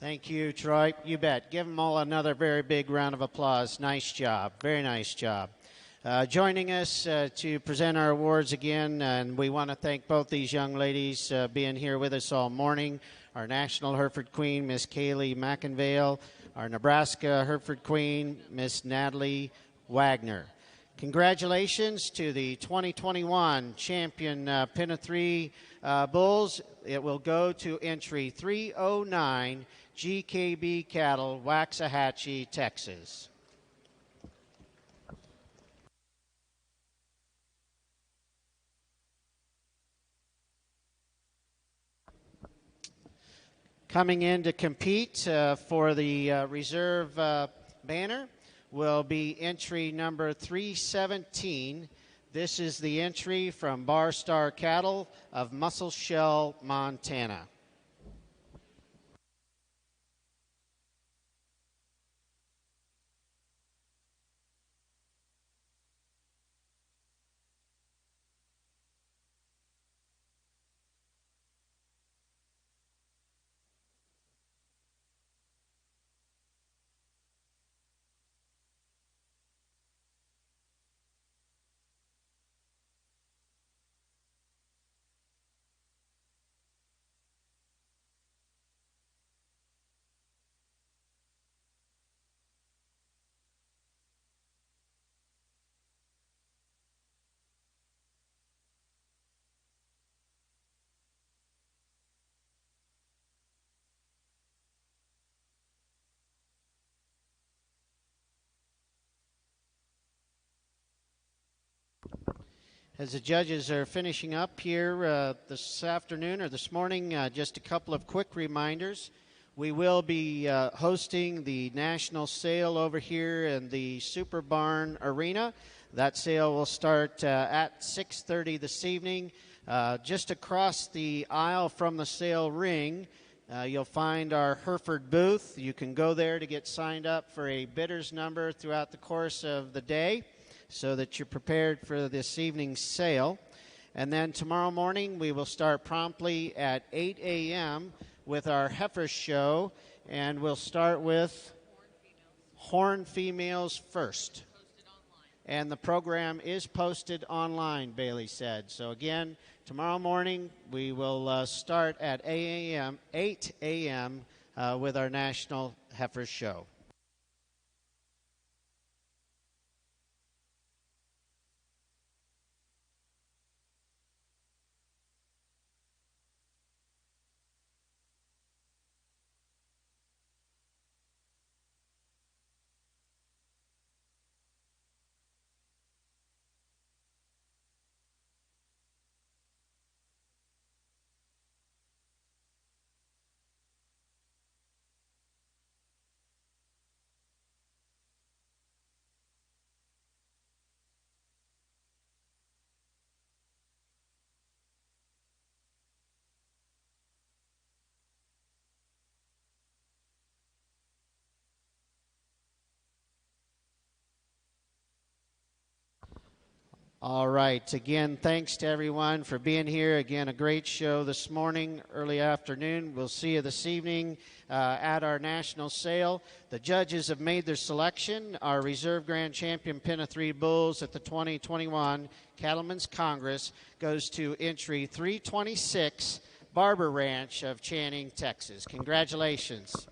Thank you, Troy. You bet. Give them all another very big round of applause. Nice job. Very nice job. Joining us to present our awards again, and we want to thank both these young ladies being here with us all morning. Our National Hereford Queen, Miss Kaylee McInvale. Our Nebraska Hereford Queen, Miss Natalie Wagner. Congratulations to the 2021 champion Pin of 3 Bulls. It will go to entry 309 GKB Cattle, Waxahachie, Texas. Coming in to compete for the reserve banner will be entry number 317. This is the entry from Bar Star Cattle of Muscle Shell, Montana. As the judges are finishing up here this afternoon or this morning, just a couple of quick reminders. We will be hosting the national sale over here in the Super Barn Arena. That sale will start at 6:30 this evening. Just across the aisle from the sale ring, you'll find our Hereford booth. You can go there to get signed up for a bidder's number throughout the course of the day, so that you're prepared for this evening's sale. And then tomorrow morning, we will start promptly at 8 a.m. with our heifer show, and we'll start with horn females first. And the program is posted online, Bailey said. So again, tomorrow morning, we will start at 8 a.m. With our national heifer show. All right. Again, thanks to everyone for being here. Again, a great show this morning, early afternoon. We'll see you this evening at our national sale. The judges have made their selection. Our reserve grand champion Pin of 3 Bulls at the 2021 Cattlemen's Congress goes to entry 326 Barber Ranch of Channing, Texas. Congratulations.